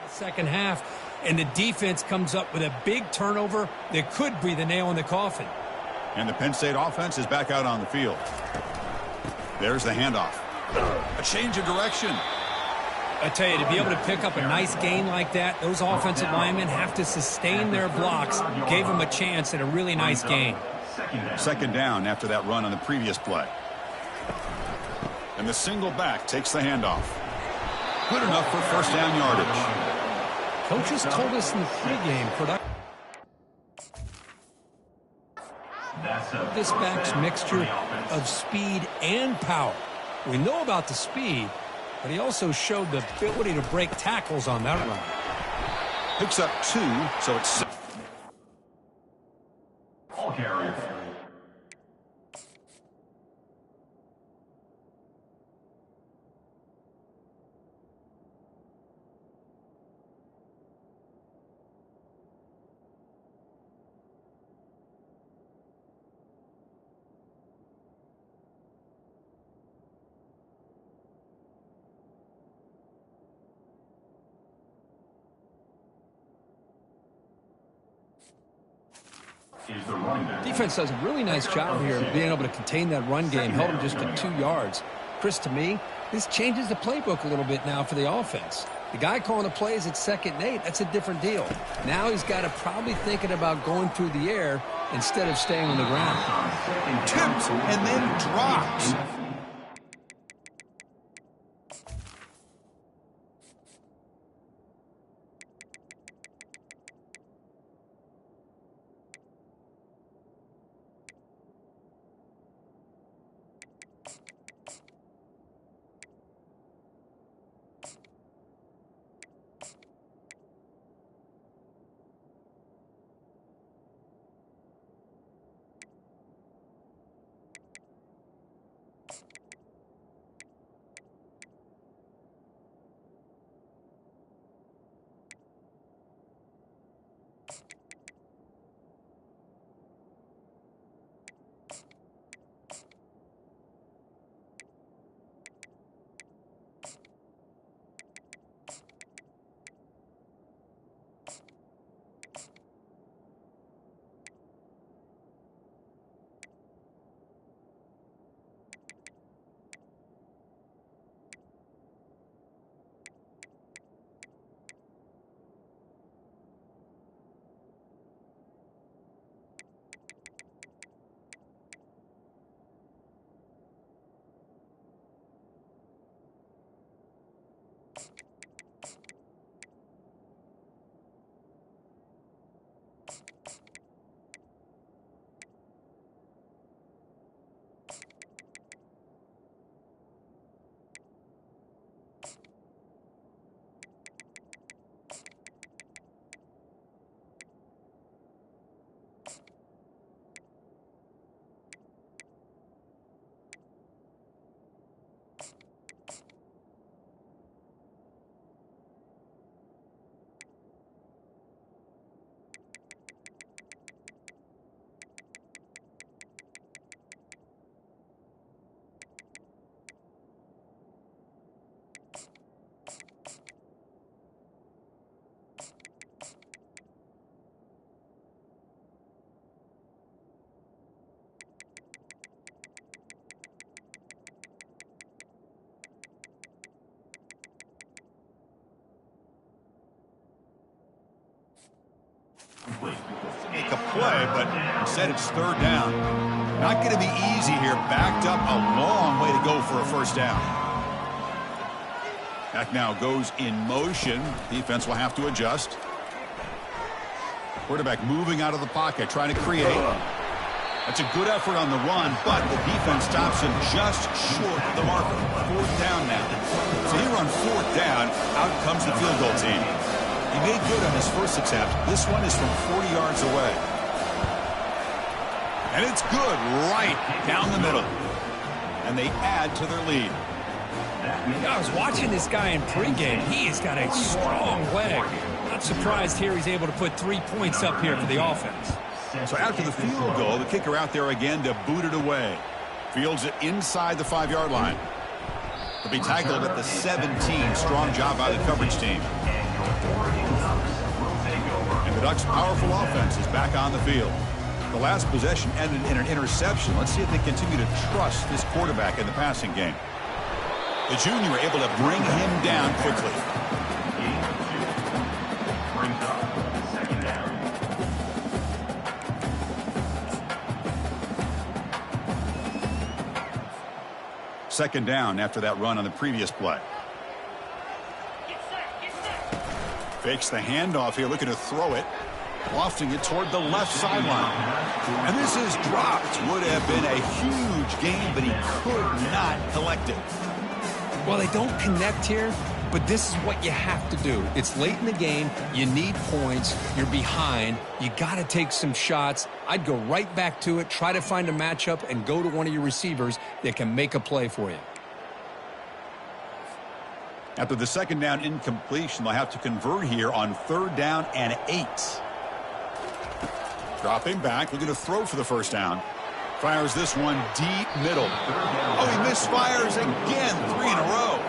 Second half, and the defense comes up with a big turnover that could be the nail in the coffin. And the Penn State offense is back out on the field. There's the handoff. A change of direction. I tell you, to be able to pick up a nice gain like that, those offensive linemen have to sustain their blocks. Gave them a chance at a really nice gain. Second down after that run on the previous play. And the single back takes the handoff. Good enough for first down yardage. Coaches told us in the pregame production. This back's mixture of speed and power. We know about the speed, but he also showed the ability to break tackles on that run. Picks up 2, so it's... All carriers. Defense does a really nice job here of being able to contain that run game, held him just to 2 yards. Chris, to me, this changes the playbook a little bit now for the offense. The guy calling the plays at 2nd and 8, that's a different deal. Now he's got to probably thinking about going through the air instead of staying on the ground. Tipped and then drops. play, but instead it's third down. Not going to be easy here. Backed up a long way to go for a first down. Back now goes in motion. Defense will have to adjust. Quarterback moving out of the pocket, trying to create. That's a good effort on the run, but the defense stops him just short of the marker. Fourth down now. So here on fourth down, out comes the field goal team. He made good on his first attempt. This one is from 40 yards away. And it's good right down the middle. And they add to their lead. I was watching this guy in pregame. He has got a strong leg. Not surprised here he's able to put 3 points up here for the offense. So after the field goal, the kicker out there again to boot it away. Fields it inside the 5-yard line. He'll be tackled at the 17. Strong job by the coverage team. And the Ducks' powerful offense is back on the field. The last possession ended in an interception. Let's see if they continue to trust this quarterback in the passing game. The junior able to bring him down quickly. Second down after that run on the previous play. Fakes the handoff here, looking to throw it. Lofting it toward the left sideline. And this is dropped. Would have been a huge gain, but he could not collect it. Well, they don't connect here, but this is what you have to do. It's late in the game. You need points. You're behind. You got to take some shots. I'd go right back to it, try to find a matchup, and go to one of your receivers that can make a play for you. After the second down incompletion, they'll have to convert here on third down and 8. Dropping back, looking to throw for the first down. Fires this one deep middle. Oh, he misfires again, 3 in a row.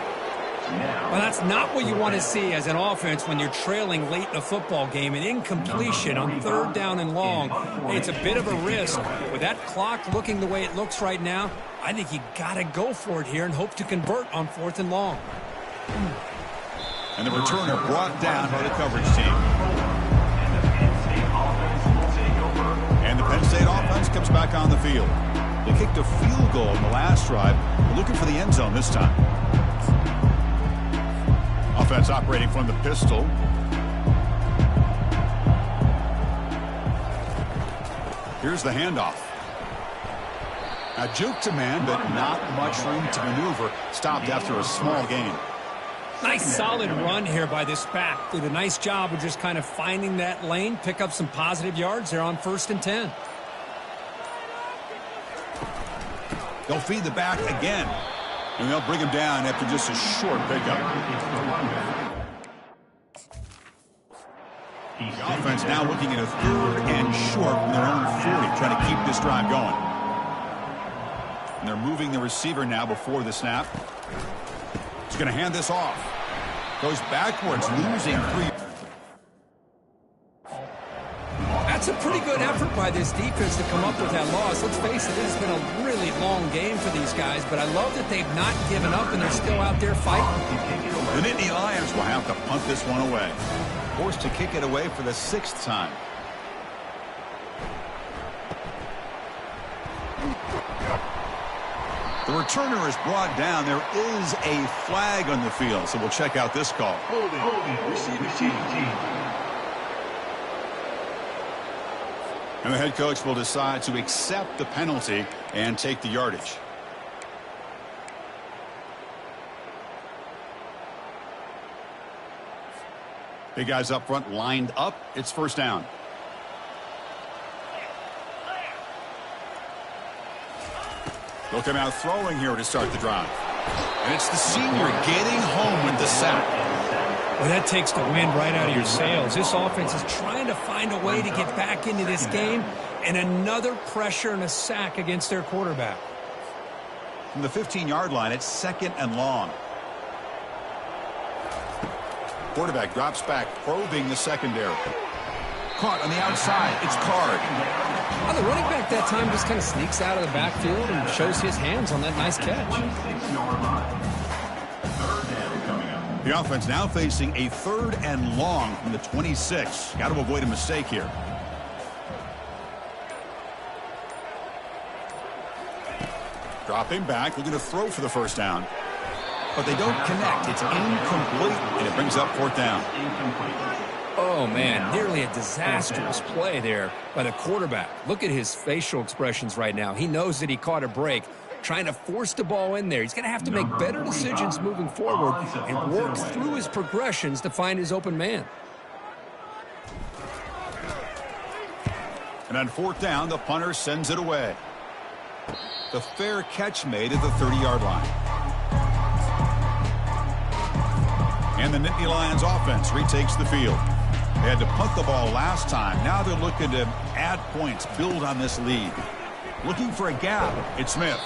Well, that's not what you want to see as an offense when you're trailing late in a football game. An incompletion on third down and long. Hey, it's a bit of a risk. With that clock looking the way it looks right now, I think you got to go for it here and hope to convert on fourth and long. And the returner brought down by the coverage team. And the Penn State offense comes back on the field. They kicked a field goal in the last drive. They're looking for the end zone this time. Offense operating from the pistol. Here's the handoff. A juke to man, but not much room to maneuver. Stopped after a small gain. Nice solid run here by this back. Did a nice job of just kind of finding that lane, pick up some positive yards there on 1st and 10. They'll feed the back again. And they'll bring him down after just a short pickup. The offense now looking at a third and short from their own 40, trying to keep this drive going. And they're moving the receiver now before the snap. He's going to hand this off. Goes backwards, losing 3. That's a pretty good effort by this defense to come up with that loss. Let's face it, this has been a really long game for these guys, but I love that they've not given up and they're still out there fighting. The Nittany Lions will have to punt this one away. Forced to kick it away for the 6th time. The returner is brought down. There is a flag on the field, so we'll check out this call. Holding, receiver team. And the head coach will decide to accept the penalty and take the yardage. Big guys up front lined up. It's first down. They'll come out throwing here to start the drive. And it's the senior getting home with the sack. Well, that takes the wind right out of your sails. This offense is trying to find a way to get back into this game, and another pressure and a sack against their quarterback. From the 15-yard line, it's 2nd and long. Quarterback drops back, probing the secondary. Caught on the outside. It's Card. Well, the running back that time just kind of sneaks out of the backfield and shows his hands on that nice catch. The offense now facing a 3rd and long from the 26. Got to avoid a mistake here. Dropping back, looking to throw for the first down. But they don't connect. It's incomplete, and it brings up fourth down. Oh, man, nearly a disastrous play there by the quarterback. Look at his facial expressions right now. He knows that he caught a break, trying to force the ball in there. He's going to have to make better decisions moving forward and work through his progressions to find his open man. And on fourth down, the punter sends it away. The fair catch made at the 30-yard line. And the Nittany Lions offense retakes the field. They had to punt the ball last time. Now they're looking to add points, build on this lead. Looking for a gap. It's Smith.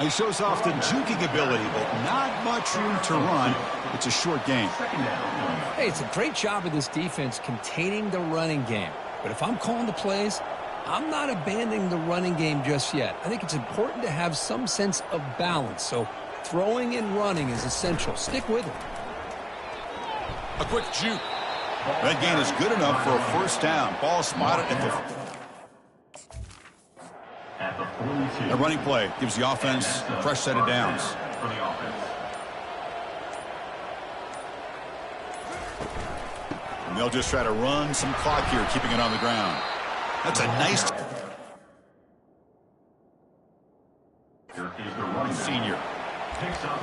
He shows off the juking ability, but not much room to run. It's a short game. Hey, it's a great job of this defense containing the running game. But if I'm calling the plays, I'm not abandoning the running game just yet. I think it's important to have some sense of balance. So throwing and running is essential. Stick with it. A quick juke. That gain is good enough for a first down. Ball spotted at the 42. The running play gives the offense a fresh set of downs. And they'll just try to run some clock here, keeping it on the ground. That's a nice senior. Picks up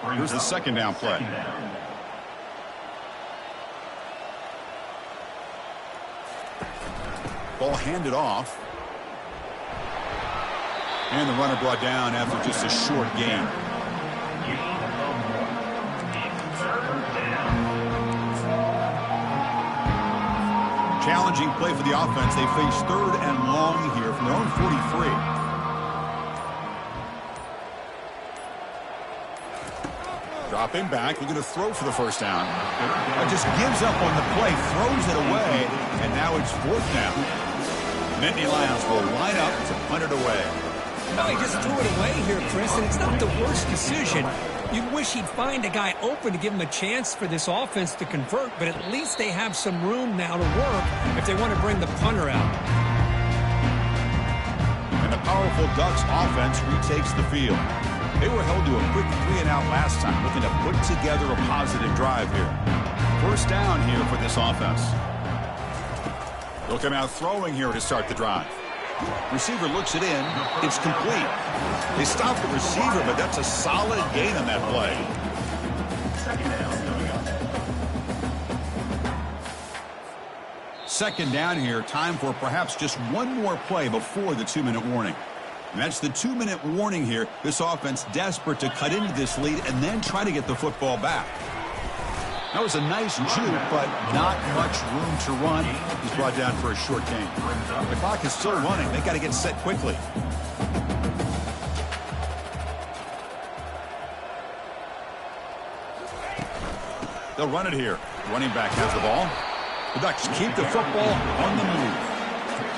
1. Here's the second down play. Ball handed off. And the runner brought down after just a short gain. Challenging play for the offense. They face third and long here from their own 43. Dropping back, looking to throw for the first down. Just gives up on the play, throws it away, and now it's fourth down. Nittany Lions will line up to punt it away. No, he just threw it away here, Chris, and it's not the worst decision. You'd wish he'd find a guy open to give him a chance for this offense to convert, but at least they have some room now to work if they want to bring the punter out. And the powerful Ducks offense retakes the field. They were held to a quick 3-and-out last time, looking to put together a positive drive here. First down here for this offense. They'll come out throwing here to start the drive. Receiver looks it in. It's complete. They stop the receiver, but that's a solid gain on that play. Second down here. Time for perhaps just one more play before the 2-minute warning. And that's the 2-minute warning here. This offense desperate to cut into this lead and then try to get the football back. That was a nice juke, but not much room to run. He's brought down for a short gain. The clock is still running. They got to get set quickly. They'll run it here. Running back has the ball. The Ducks keep the football on the move.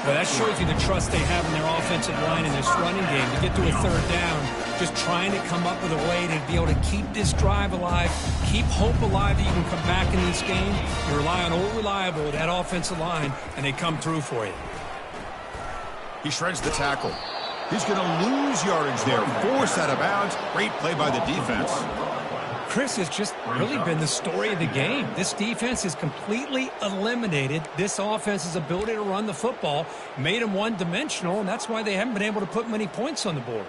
Well, that shows you the trust they have in their offensive line in this running game to get to a third down. Just trying to come up with a way to be able to keep this drive alive, keep hope alive that you can come back in this game. You rely on Old Reliable, that offensive line, and they come through for you. He shreds the tackle. He's going to lose yardage there. Forced out of bounds. Great play by the defense. Chris has just really been the story of the game. This defense has completely eliminated this offense's ability to run the football, made them one-dimensional, and that's why they haven't been able to put many points on the board.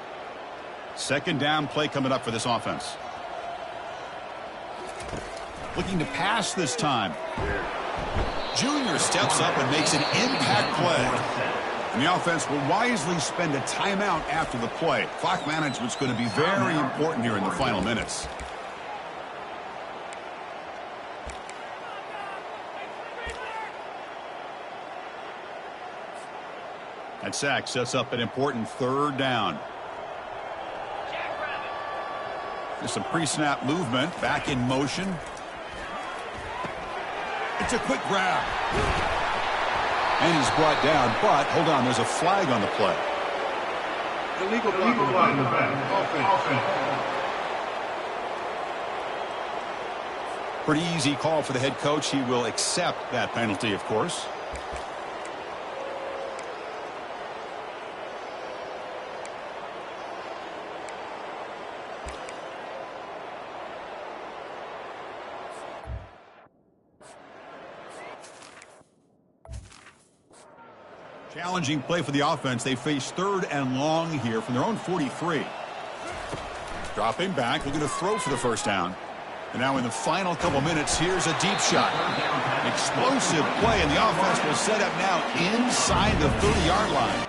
Second down play coming up for this offense. Looking to pass this time. Junior steps up and makes an impact play. And the offense will wisely spend a timeout after the play. Clock management's going to be very important here in the final minutes. That sack sets up an important third down. There's some pre-snap movement. Back in motion. It's a quick grab. And he's brought down, but hold on, there's a flag on the play. Illegal flag in the back. Offense. Pretty easy call for the head coach. He will accept that penalty, of course. Challenging play for the offense. They face 3rd and long here from their own 43. Dropping back, looking to throw for the first down. And now in the final couple minutes, here's a deep shot. Explosive play, and the offense will set up now inside the 30-yard line.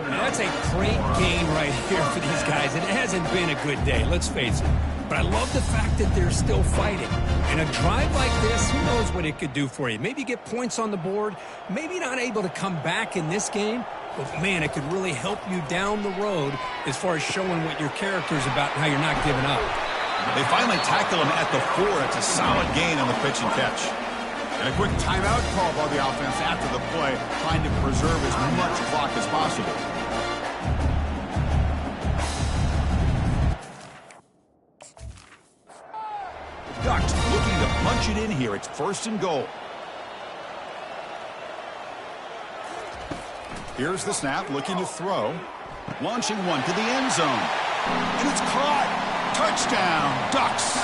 That's a great game right here for these guys. It hasn't been a good day, let's face it. But I love the fact that they're still fighting. And a drive like this, who knows what it could do for you. Maybe get points on the board, maybe not able to come back in this game, but man, it could really help you down the road as far as showing what your character's about and how you're not giving up. They finally tackle him at the 4. It's a solid gain on the pitch and catch. And a quick timeout call by the offense after the play, trying to preserve as much clock as possible. Ducks looking to punch it in here. It's 1st and goal. Here's the snap, looking to throw. Launching one to the end zone. And it's caught. Touchdown, Ducks.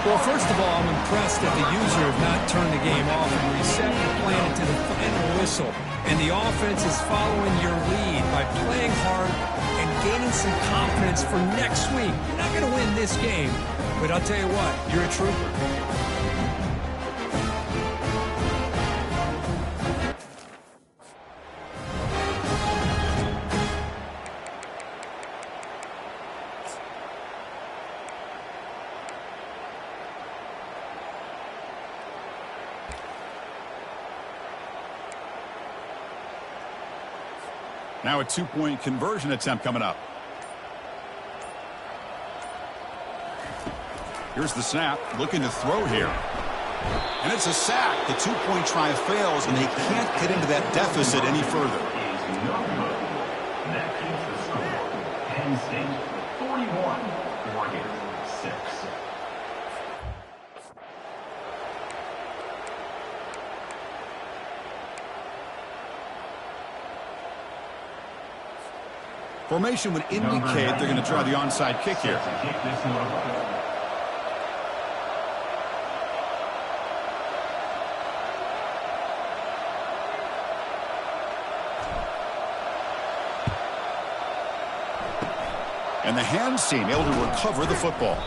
Well, first of all, I'm impressed that the user have not turned the game off and reset the plan to the final whistle. And the offense is following your lead by playing hard and gaining some confidence for next week. You're not going to win this game, but I'll tell you what, you're a trooper. Now a 2-point conversion attempt coming up. Here's the snap, looking to throw here. And it's a sack. The 2-point try fails, and they can't get into that deficit any further. That keeps the score. Penn State 41, Oregon 6. Formation would indicate they're going to try the onside kick here. And the hands team able to recover the football.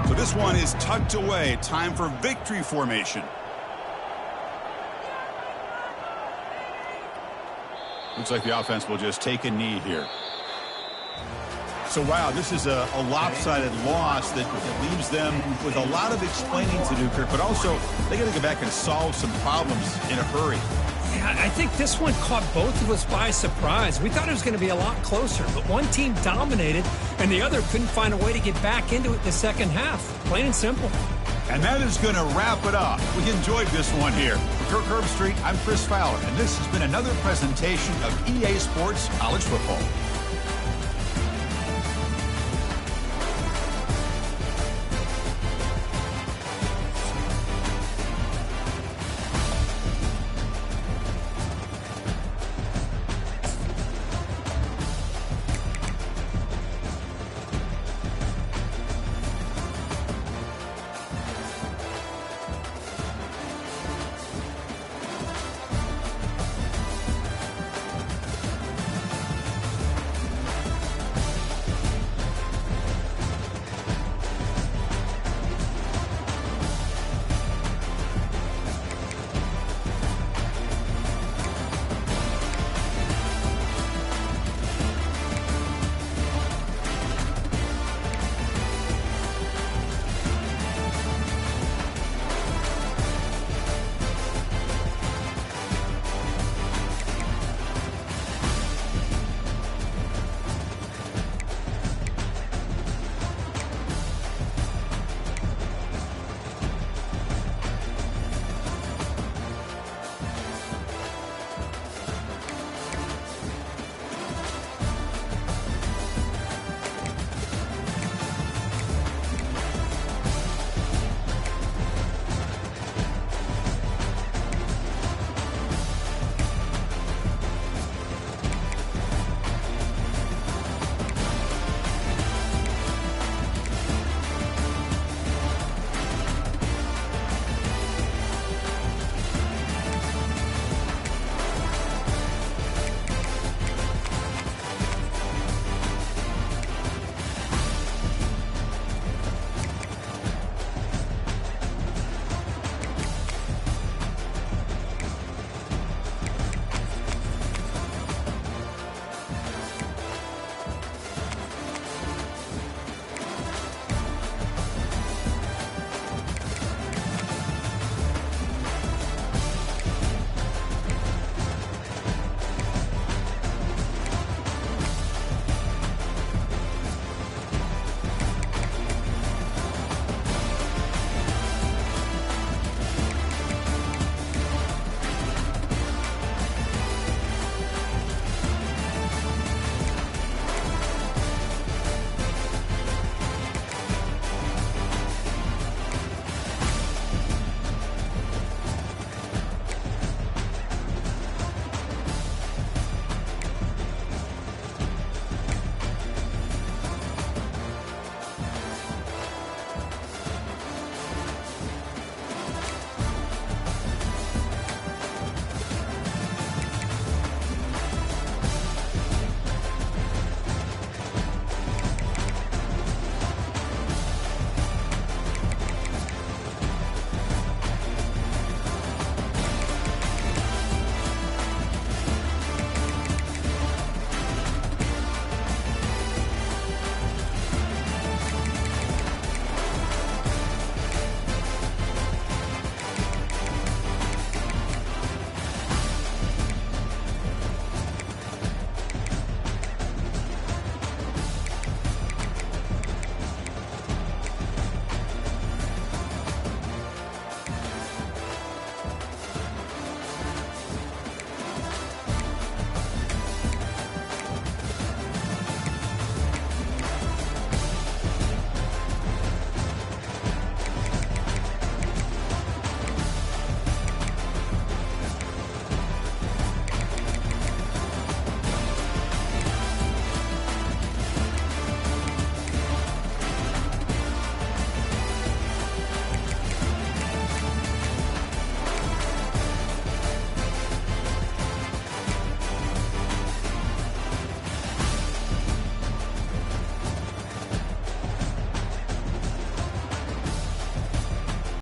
So this one is tucked away. Time for victory formation. Looks like the offense will just take a knee here. So, wow, this is a lopsided loss that leaves them with a lot of explaining to do, Kirk, but also they got to go back and solve some problems in a hurry. Yeah, I think this one caught both of us by surprise. We thought it was going to be a lot closer, but one team dominated and the other couldn't find a way to get back into it in the second half. Plain and simple. And that is going to wrap it up. We enjoyed this one here. For Kirk Herbstreit, I'm Chris Fowler, and this has been another presentation of EA Sports College Football.